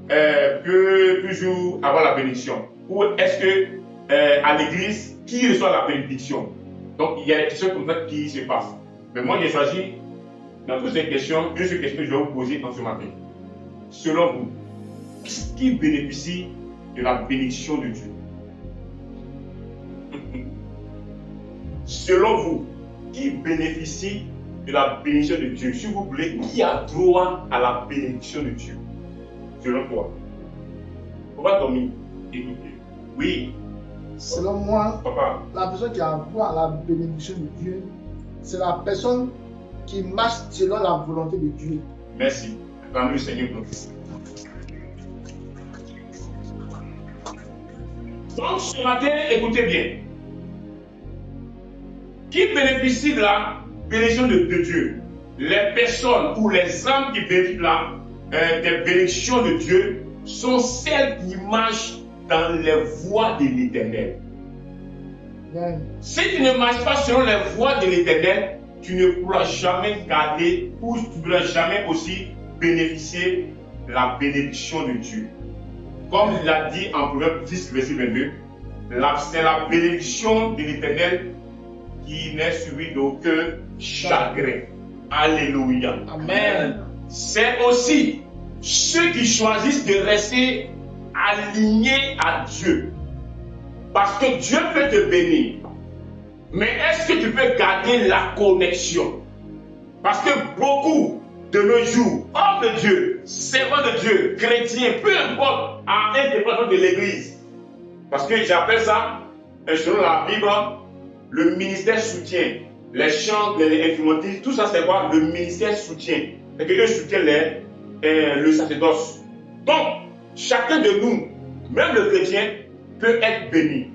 peut toujours avoir la bénédiction? Ou est-ce que à l'église, qui reçoit la bénédiction? Donc il y a des questions comme ça qui se passent. Mais moi j'ai choisi, dans toutes ces questions, une seule question que je vais vous poser en ce matin. Selon vous, qui bénéficie de la bénédiction de Dieu? Selon vous, qui bénéficie de la bénédiction de Dieu? S'il vous plaît, qui a droit à la bénédiction de Dieu? Selon toi. Pourquoi Tommy? Écoutez. Oui. Selon moi, Papa. la personne qui a droit à la bénédiction de Dieu, c'est la personne qui marche selon la volonté de Dieu. Merci. Acclamez le Seigneur pour nous. Donc ce matin, écoutez bien. Qui bénéficie de la bénédiction de Dieu? Les personnes ou les âmes qui bénéficient des bénédictions de Dieu sont celles qui marchent dans les voies de l'Éternel. Si tu ne marches pas selon les voies de l'Éternel, tu ne pourras jamais garder ou tu ne pourras jamais aussi bénéficier de la bénédiction de Dieu. Comme il l'a dit en Proverbe 10, verset 22, c'est la bénédiction de l'Éternel qui n'est suivi d'aucun chagrin. Alléluia. Amen. C'est aussi ceux qui choisissent de rester alignés à Dieu. Parce que Dieu peut te bénir. Mais est-ce que tu peux garder la connexion? Parce que beaucoup de nos jours, hommes de Dieu, servants de Dieu, chrétiens, peu importe, à un département de l'église. Parce que j'appelle ça, selon la Bible, le ministère soutient. Les chants, les instrumentistes, tout ça c'est quoi? Le ministère soutient. Et que Dieu soutient le sacerdoce. Donc, chacun de nous, même le chrétien, peut être béni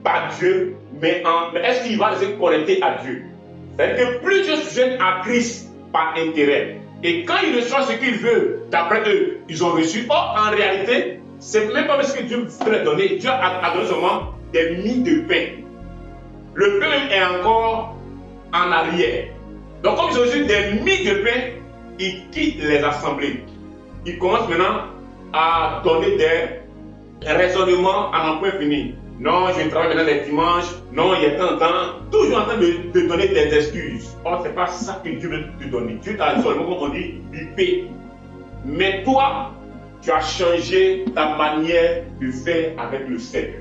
par Dieu, mais est-ce qu'il va rester connecté à Dieu? C'est-à-dire que plus Dieu se gêne à Christ par intérêt, et quand il reçoit ce qu'il veut, d'après eux, ils ont reçu. Or, en réalité, c'est même pas parce que Dieu voulait donner. Dieu a donné seulement des miettes de pain. Le pain est encore en arrière. Donc, comme ils ont reçu des miettes de pain, ils quittent les assemblées. Ils commencent maintenant à donner des raisonnements à n'en point fini. Non, je travaille maintenant les dimanches. Non, il y a tant de temps. Toujours en train de te donner des excuses. Or, ce n'est pas ça que Dieu veut te donner. Dieu t'a seulement, comme on dit, bippé. Mais toi, tu as changé ta manière de faire avec le Seigneur.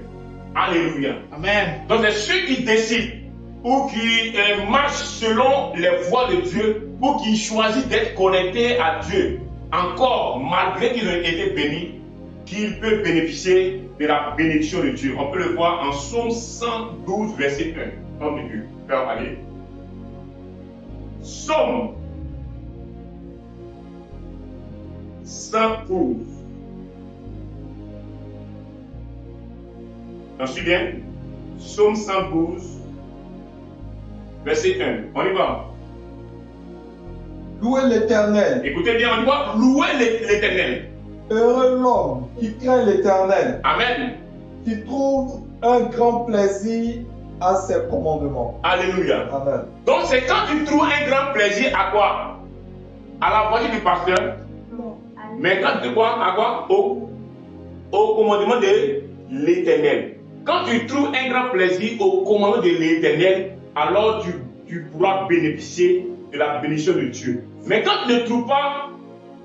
Alléluia. Amen. Donc, c'est ceux qui décident ou qui marchent selon les voies de Dieu ou qui choisissent d'être connectés à Dieu, encore malgré qu'ils ont été bénis, qu'ils peuvent bénéficier de la bénédiction de Dieu. On peut le voir en Psaume 112, verset 1. Nom de Dieu. Faire aller. Psaume 112. J'en suis bien? Psaume 112, verset 1. On y va. Louez l'Éternel. Écoutez bien, on y va. Louer l'Éternel. Heureux l'homme qui craint l'Éternel, Amen. qui trouve un grand plaisir à ses commandements. Alléluia. Amen. Donc c'est quand tu trouves un grand plaisir à quoi? À la voiture du pasteur. Mais quand tu crois à quoi? Au commandement de l'Éternel. Quand tu trouves un grand plaisir au commandement de l'Éternel, alors tu pourras bénéficier de la bénédiction de Dieu. Mais quand tu ne trouves pas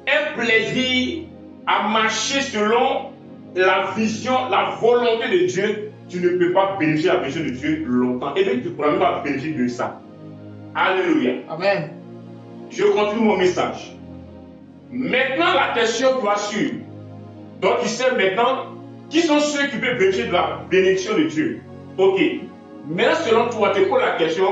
un plaisir à marcher selon la vision, la volonté de Dieu, tu ne peux pas bénéficier de la bénédiction de Dieu longtemps. Et donc tu ne pourras même pas bénéficier de ça. Alléluia. Amen. Je continue mon message. Maintenant, la question doit suivre. Donc, tu sais maintenant qui sont ceux qui peuvent bénéficier de la bénédiction de Dieu. Ok. Maintenant, selon toi, tu poses la question,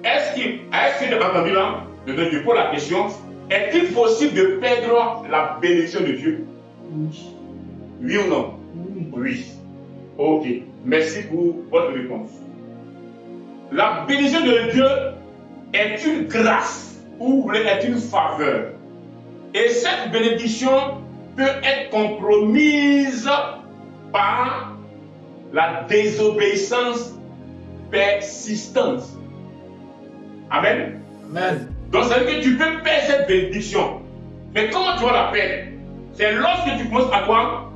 est-ce que tu as entendu là? Maintenant, tu poses la question, est-il possible de perdre la bénédiction de Dieu? Oui. Oui ou non? Oui. Oui. Ok. Merci pour votre réponse. La bénédiction de Dieu est une grâce ou est une faveur. Et cette bénédiction peut être compromise par la désobéissance persistante. Amen. Amen. Donc ça veut dire que tu peux perdre cette bénédiction. Mais comment tu vas la perdre? C'est lorsque tu commences à quoi?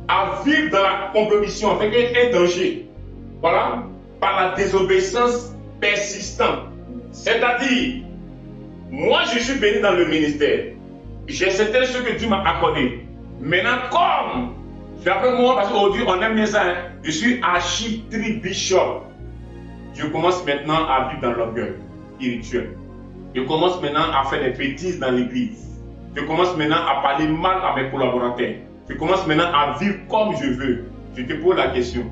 À vivre dans la compromission, avec un danger. Voilà. Par la désobéissance persistante. C'est-à-dire, moi je suis béni dans le ministère. J'ai certaines choses que Dieu m'a accordées. Maintenant, comme, c'est après moi, parce qu'aujourd'hui on aime bien ça, hein, je suis architribishop. Je commence maintenant à vivre dans l'orgueil spirituel. Je commence maintenant à faire des bêtises dans l'église. Je commence maintenant à parler mal à mes collaborateurs. Je commence maintenant à vivre comme je veux. Je te pose la question.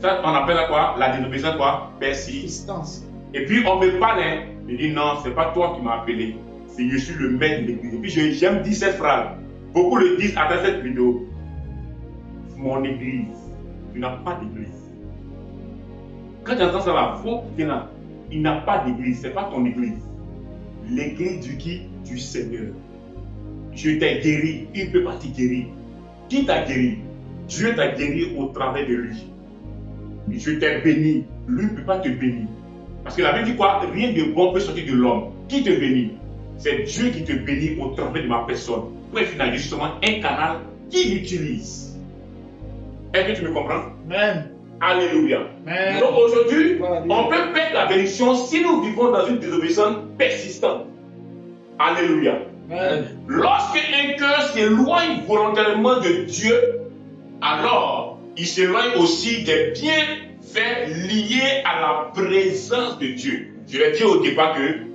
Ça, on appelle quoi? La désobéissance, quoi? Persistance. Et puis on me parle, hein. Je dis non, c'est pas toi qui m'as appelé. C'est je suis le maître de l'église. Et puis j'aime dire cette phrase. Beaucoup le disent à travers cette vidéo. Mon église. Tu n'as pas d'église. Quand tu entends ça là, faut que tu es là. Il n'a pas d'église, c'est pas ton église. L'église du qui? Du Seigneur. Je t'ai guéri, il ne peut pas te guérir. Qui t'a guéri? Dieu t'a guéri au travers de lui. Je t'ai béni, lui ne peut pas te bénir. Parce que la Bible dit quoi? Rien de bon peut sortir de l'homme. Qui te bénit? C'est Dieu qui te bénit au travers de ma personne. Pour finir justement un canal qui l'utilise. Est-ce que tu me comprends? Amen. Alléluia. Amen. Donc aujourd'hui, Voilà. on peut perdre la bénédiction si nous vivons dans une désobéissance persistante. Alléluia. Amen. Lorsque un cœur s'éloigne volontairement de Dieu, alors il s'éloigne aussi des bienfaits liés à la présence de Dieu. Je l'ai dit au départ que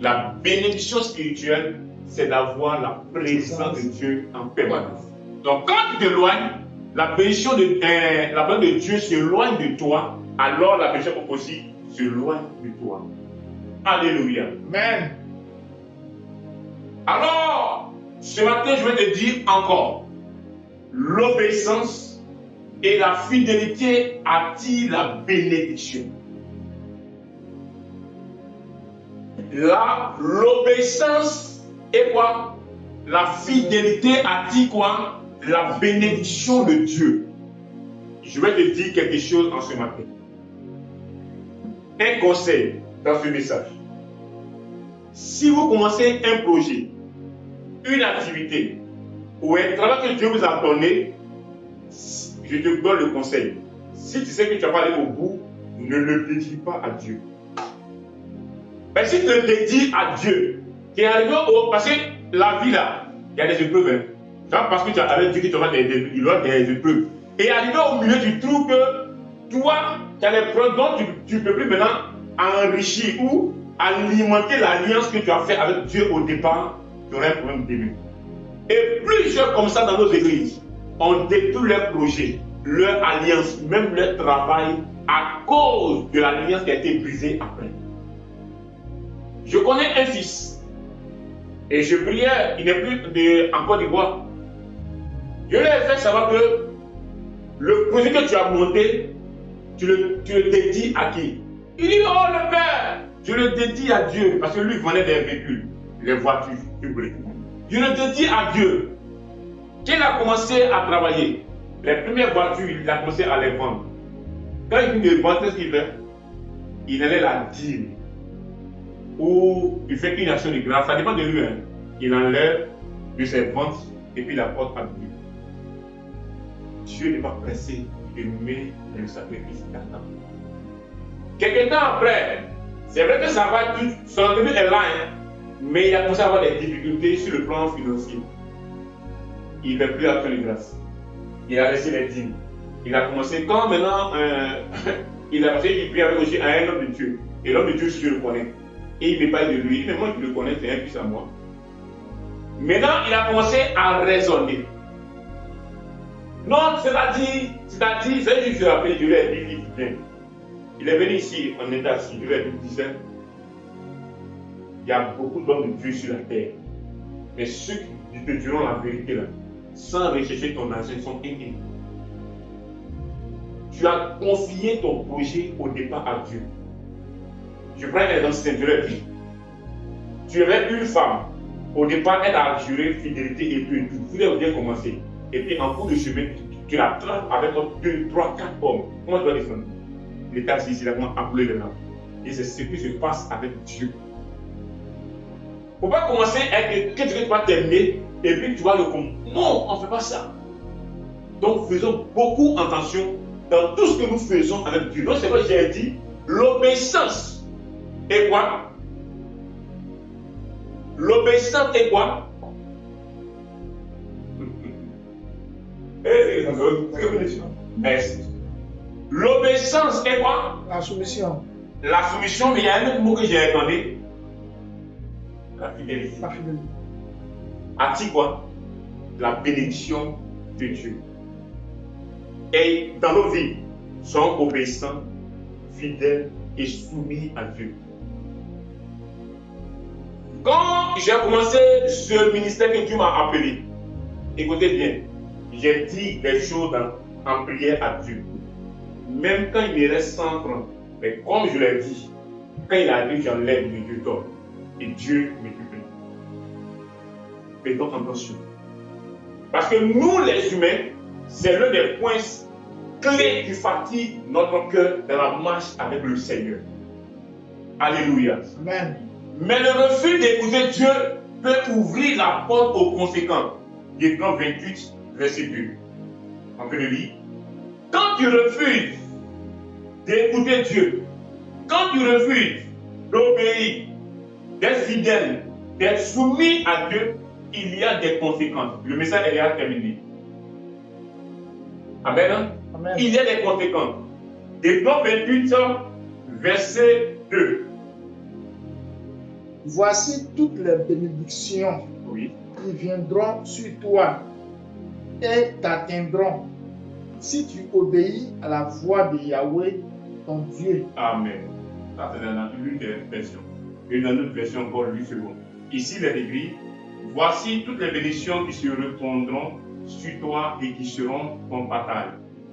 la bénédiction spirituelle, c'est d'avoir la présence de Dieu en permanence. Donc quand tu t'éloignes, la bénédiction de Dieu s'éloigne de toi, alors la bénédiction aussi s'éloigne de toi. Alléluia. Amen. Alors, ce matin, je vais te dire encore, l'obéissance et la fidélité attirent la bénédiction. L'obéissance et quoi? La fidélité attire quoi? La bénédiction de Dieu. Je vais te dire quelque chose en ce matin. Un conseil dans ce message. Si vous commencez un projet, une activité ou un travail que Dieu vous a donné, je te donne le conseil. Si tu sais que tu vas pas aller au bout, ne le dédie pas à Dieu. Mais si tu le dédies à Dieu, tu es arrivé au... Parce que la vie là, il y a des épreuves. Hein. Genre parce que tu as avec Dieu que tu auras des épreuves. Et arrivé au milieu, tu trouves que toi, tu as les preuves dont tu ne peux plus maintenant enrichir ou alimenter l'alliance que tu as fait avec Dieu au départ, tu aurais un problème au début. Et plusieurs comme ça dans nos églises, on détruit leurs projets, leur alliance, même leur travail à cause de l'alliance qui a été brisée après. Je connais un fils et je priais, il n'est plus en Côte d'Ivoire. Je lui ai fait savoir que le projet que tu as monté, tu le dédies à qui? Il dit, oh le père, je le dédie à Dieu parce que lui vendait des véhicules, les voitures publiques. Je le dédie à Dieu. Quand il a commencé à travailler, les premières voitures, il a commencé à les vendre. Quand il finit de vendre, qu'est-ce qu'il fait? Il allait la dire. Ou il fait une action de grâce, ça dépend de lui. Hein. Il enlève de ses ventes et puis la porte à Dieu. Dieu n'est pas pressé de mettre le sacrifice d'attendre. Quelques temps après, c'est vrai que ça va tout, son début est là, hein, mais il a commencé à avoir des difficultés sur le plan financier. Il ne fait plus action de grâce. Il a laissé les dîmes. Il a commencé, quand maintenant, il a passé, il prie avec aussi un homme de Dieu. Et l'homme de Dieu, si je le connais. Et il me parle de lui. Mais moi, je le connais, c'est un fils à moi. Maintenant, il a commencé à raisonner. Non, c'est-à-dire, je l'ai appelé, je lui ai dit, il vient. Il est venu ici, en état assis, je lui ai dit, il y a beaucoup d'hommes de Dieu sur la terre. Mais ceux qui te diront la vérité là, sans rechercher ton argent, sont aidés. Tu as confié ton projet au départ à Dieu. Je prends un exemple simple, je l'ai dit. Tu avais une femme, au départ, elle a juré fidélité et tout, vous voulez bien commencer. Et puis en cours de chemin, tu la trappes avec 2, 3, 4 hommes. Comment tu vas descendre? L'état ici, il a vraiment appelé les mains. Et c'est ce qui se passe avec Dieu. Il ne faut pas commencer avec quelque chose qui va terminer et puis tu vas le comprendre. Non, on ne fait pas ça. Donc faisons beaucoup attention dans tout ce que nous faisons avec Dieu. Donc c'est quoi j'ai dit, l'obéissance est quoi? L'obéissance est quoi? L'obéissance est quoi? La soumission. La soumission, mais il y a un autre mot que j'ai entendu. La fidélité. La fidélité. A-t-il quoi? La bénédiction de Dieu. Et dans nos vies, soyons obéissants, fidèles et soumis à Dieu. Quand j'ai commencé ce ministère que Dieu m'a appelé, écoutez bien, j'ai dit des choses en prière à Dieu. Même quand il me reste 100 francs, mais comme je l'ai dit, quand il arrive, j'enlève le Dieu d'or. Et Dieu m'équipe. Faisons attention. Parce que nous, les humains, c'est l'un des points clés qui fatigue notre cœur dans la marche avec le Seigneur. Alléluia. Amen. Mais le refus d'écouter Dieu peut ouvrir la porte aux conséquences. Hébreux 28, verset 2. On peut le lire. Quand tu refuses d'écouter Dieu, quand tu refuses d'obéir, d'être fidèle, d'être soumis à Dieu, il y a des conséquences. Le message est déjà terminé. Amen. Amen. Il y a des conséquences. Hébreux 28, verset 2. Voici toutes les bénédictions Oui. qui viendront sur toi et t'atteindront si tu obéis à la voix de Yahweh, ton Dieu. Amen. Ça, c'est dans l'une des versions. Et dans l'autre version, encore 8 secondes. Ici, il est écrit, voici toutes les bénédictions qui se répondront sur toi et qui seront ton partage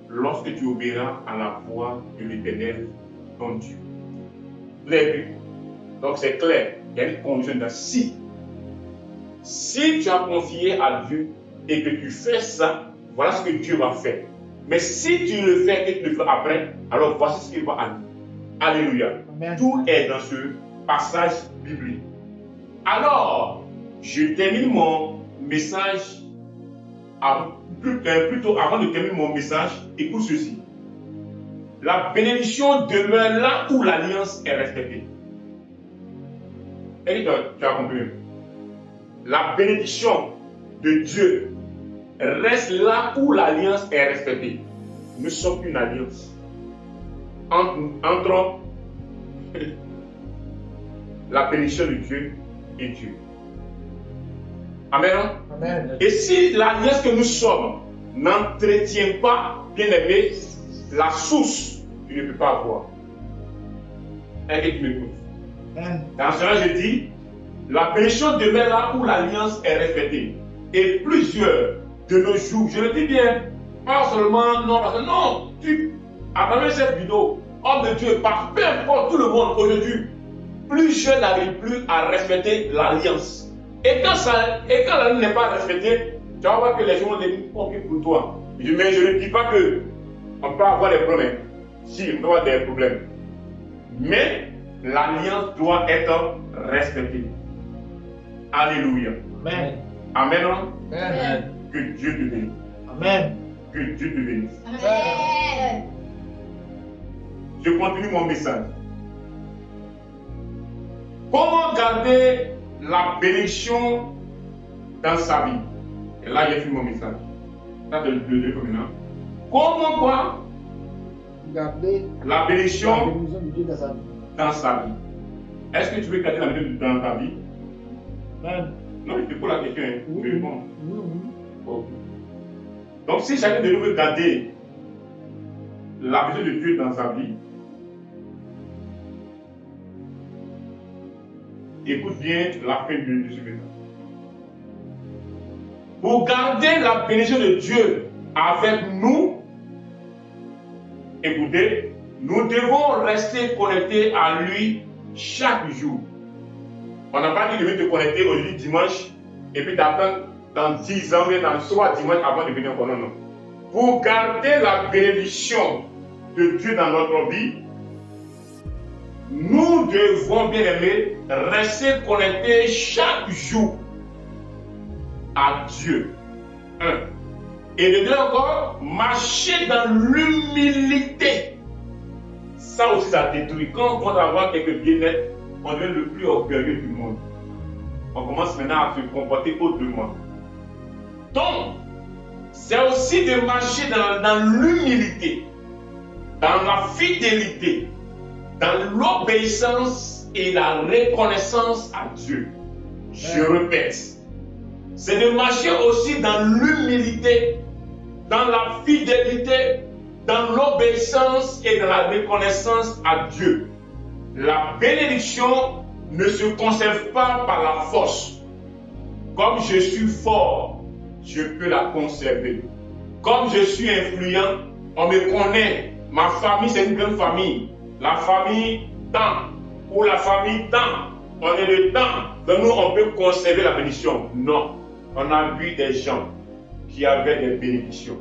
lorsque tu obéiras à la voix de l'Éternel, ton Dieu. Vous l'avez vu? Donc, c'est clair. Il y a une condition de si. Si tu as confié à Dieu et que tu fais ça, voilà ce que Dieu va faire. Mais si tu le fais et que tu le fais après, alors voici ce qu'il va aller. Alléluia. Amen. Tout est dans ce passage biblique. Alors, je termine mon message plutôt avant de terminer mon message, écoute ceci. La bénédiction demeure là où l'alliance est respectée. Et tu as compris. La bénédiction de Dieu reste là où l'alliance est respectée. Nous sommes une alliance entre la bénédiction de Dieu et Dieu. Amen. Amen. Et si l'alliance que nous sommes n'entretient pas, bien aimé, la source, tu ne peux pas avoir. Est-ce que tu m'écoutes? Amen. Dans cela, je dis, la bénédiction demeure là où l'alliance est respectée. Et plusieurs de nos jours, je le dis bien, pas seulement non, parce que non, à travers cette vidéo, homme de Dieu, par peu importe tout le monde aujourd'hui, plusieurs n'arrivent plus à respecter l'alliance. Et quand l'alliance n'est pas respectée, tu vas voir que les gens vont devenir compliqués pour toi. Mais je ne dis pas qu'on peut avoir des problèmes. Si, on peut avoir des problèmes. Mais l'alliance doit être respectée. Alléluia. Amen. Amen. Amen. Que Dieu te bénisse. Amen. Que Dieu te bénisse. Amen. Je continue mon message. Comment garder la bénédiction dans sa vie? Et là, j'ai fini mon message. Ça, c'est le deuxième maintenant. Comment quoi Garder la bénédiction la bénédiction de Dieu dans sa vie. dans sa vie? Est-ce que tu veux garder la bénédiction dans ta vie? Amen. Non, je te pose la question. Hein. Oui, Tu réponds. oui, oui. Ok. Donc, si chacun de nous veut garder la bénédiction de Dieu dans sa vie, écoute bien la fin de ce message. Pour garder la bénédiction de Dieu avec nous, écoutez, nous devons rester connectés à lui chaque jour. On n'a pas dit de venir te connecter aujourd'hui dimanche et puis d'attendre dans 10 ans, mais dans soit dimanche avant de venir encore. Non, non. Pour garder la bénédiction de Dieu dans notre vie, nous devons, bien aimés, rester connectés chaque jour à Dieu. Un. Et de deux encore, marcher dans l'humilité. Ça aussi, ça détruit. Quand on commence à avoir quelques bien-être, on devient le plus orgueilleux du monde. On commence maintenant à se comporter autrement. Donc, c'est aussi de marcher dans l'humilité, dans la fidélité, dans l'obéissance et la reconnaissance à Dieu. Je répète, c'est de marcher aussi dans l'humilité, dans la fidélité, dans l'obéissance et dans la reconnaissance à Dieu. La bénédiction ne se conserve pas par la force. Comme je suis fort, je peux la conserver. Comme je suis influent, on me connaît. Ma famille, c'est une grande famille. La famille tant, ou la famille tant, on est le temps. Donc nous, on peut conserver la bénédiction. Non. On a vu des gens qui avaient des bénédictions.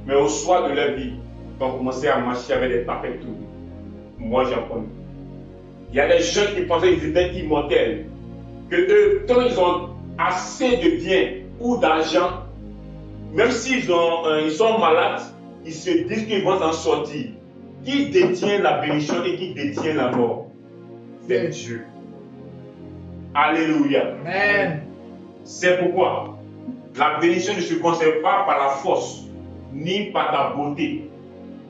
Mais au soir de leur vie, ils ont commencé à marcher avec des tapets tout. Moi, j'en connais. Il y a des gens qui pensaient qu'ils étaient immortels. Que eux, quand ils ont assez de biens ou d'argent, même s'ils sont malades, ils se disent qu'ils vont s'en sortir. Qui détient la bénédiction et qui détient la mort? C'est Dieu. Alléluia. Amen. C'est pourquoi la bénédiction ne se conserve pas par la force, ni par ta beauté,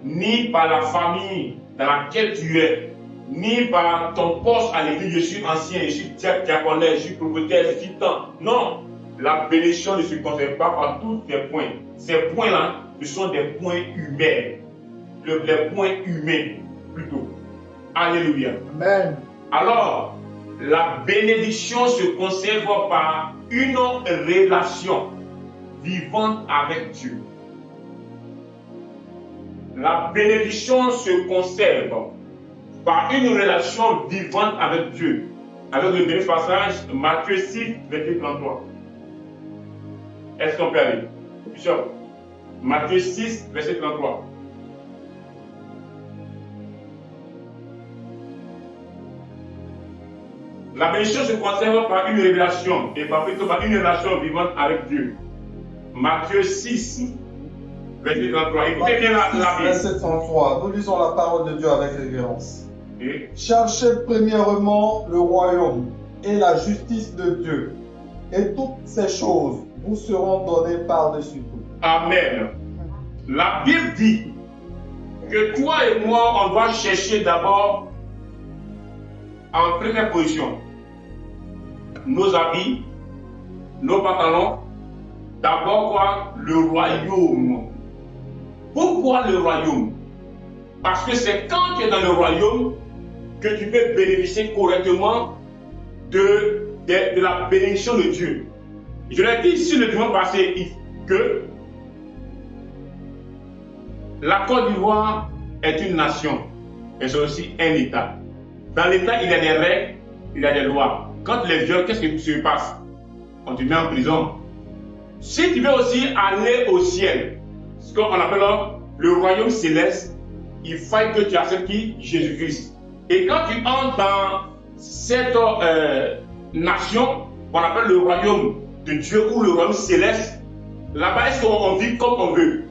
ni par la famille dans laquelle tu es, ni par ton poste à l'église. Je suis ancien, je suis diaconais, je suis propriétaire, je suis tant. Non, la bénédiction ne se conserve pas par tous ces points. Ces points-là, ce sont des points humains. Les points humains, plutôt. Alléluia. Amen. Alors, la bénédiction se conserve par une relation vivante avec Dieu. La bénédiction se conserve par une relation vivante avec Dieu. Avec le dernier passage, Matthieu 6, verset 33. Est-ce qu'on peut aller? Bishop, Matthieu 6, verset 33. La bénédiction se conserve par une relation, et par une relation vivante avec Dieu. Matthieu 6, verset 33. Écoutez bien la Bible. Verset 33. Nous lisons la parole de Dieu avec révérence. Et Cherchez premièrement le royaume et la justice de Dieu, et toutes ces choses vous seront données par-dessus tout. Amen. La Bible dit que toi et moi, on doit chercher d'abord en première position nos habits, nos pantalons, d'abord quoi? Le royaume. Pourquoi le royaume? Parce que c'est quand tu es dans le royaume que tu peux bénéficier correctement de la bénédiction de Dieu. Je l'ai dit ici le dimanche passé que la Côte d'Ivoire est une nation, mais c'est aussi un État. Dans l'État, il y a des règles, il y a des lois. Quand les viols, qu'est-ce qui se passe? On te met en prison. Si tu veux aussi aller au ciel, ce qu'on appelle le royaume céleste, il faut que tu acceptes qui? Jésus-Christ. Et quand tu entres dans cette nation qu'on appelle le royaume de Dieu ou le royaume céleste, là-bas, est-ce qu'on vit comme on veut?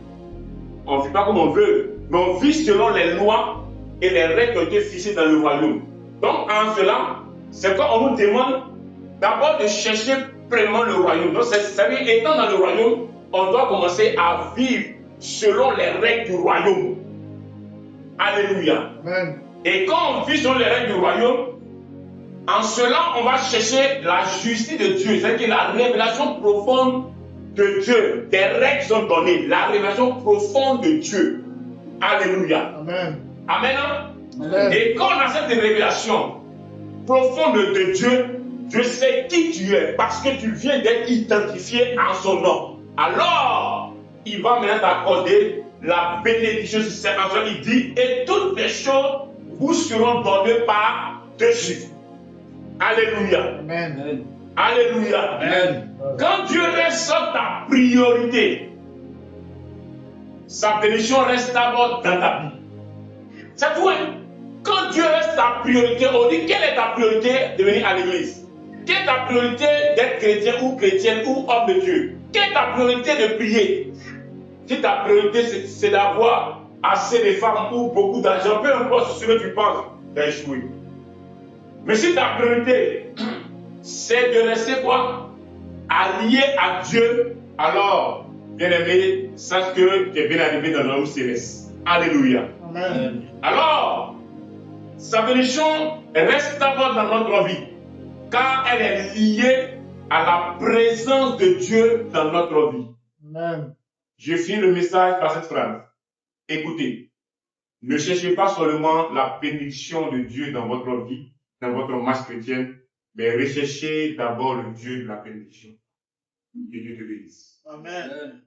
On ne vit pas comme on veut, mais on vit selon les lois et les règles qui ont été fixées dans le royaume. Donc, en cela, c'est quand on nous demande d'abord de chercher pleinement le royaume. Donc, c'est-à-dire, étant dans le royaume, on doit commencer à vivre selon les règles du royaume. Alléluia. Amen. Et quand on vit selon les règles du royaume, en cela, on va chercher la justice de Dieu, c'est-à-dire la révélation profonde de Dieu. Des règles sont données, la révélation profonde de Dieu. Alléluia. Amen. Amen. Amen. Et quand on a cette révélation profonde de Dieu, Dieu sait qui tu es parce que tu viens d'être identifié en son nom. Alors, il va maintenant t'accorder la bénédiction sur cette nation. Il dit, et toutes les choses vous seront données par-dessus. Alléluia. Amen. Alléluia. Amen. Quand Dieu reste ta priorité, sa bénédiction reste d'abord dans ta vie. C'est tout. Quand Dieu reste ta priorité, on dit quelle est ta priorité de venir à l'église? Quelle est ta priorité d'être chrétien ou chrétienne ou homme de Dieu? Quelle est ta priorité de prier? Si ta priorité c'est d'avoir assez de femmes ou beaucoup d'argent, peu importe ce que tu penses, tu as échoué. Mais si ta priorité c'est de rester quoi? Allié à Dieu, alors, bien aimé, sache que tu es bien arrivé dans le royaume céleste. Alléluia. Amen. Alors, sa bénédiction reste d'abord dans notre vie, car elle est liée à la présence de Dieu dans notre vie. Amen. Je finis le message par cette phrase. Écoutez, ne cherchez pas seulement la bénédiction de Dieu dans votre vie, dans votre marche chrétienne, mais recherchez d'abord le Dieu de la bénédiction. Que Dieu te bénisse. Amen.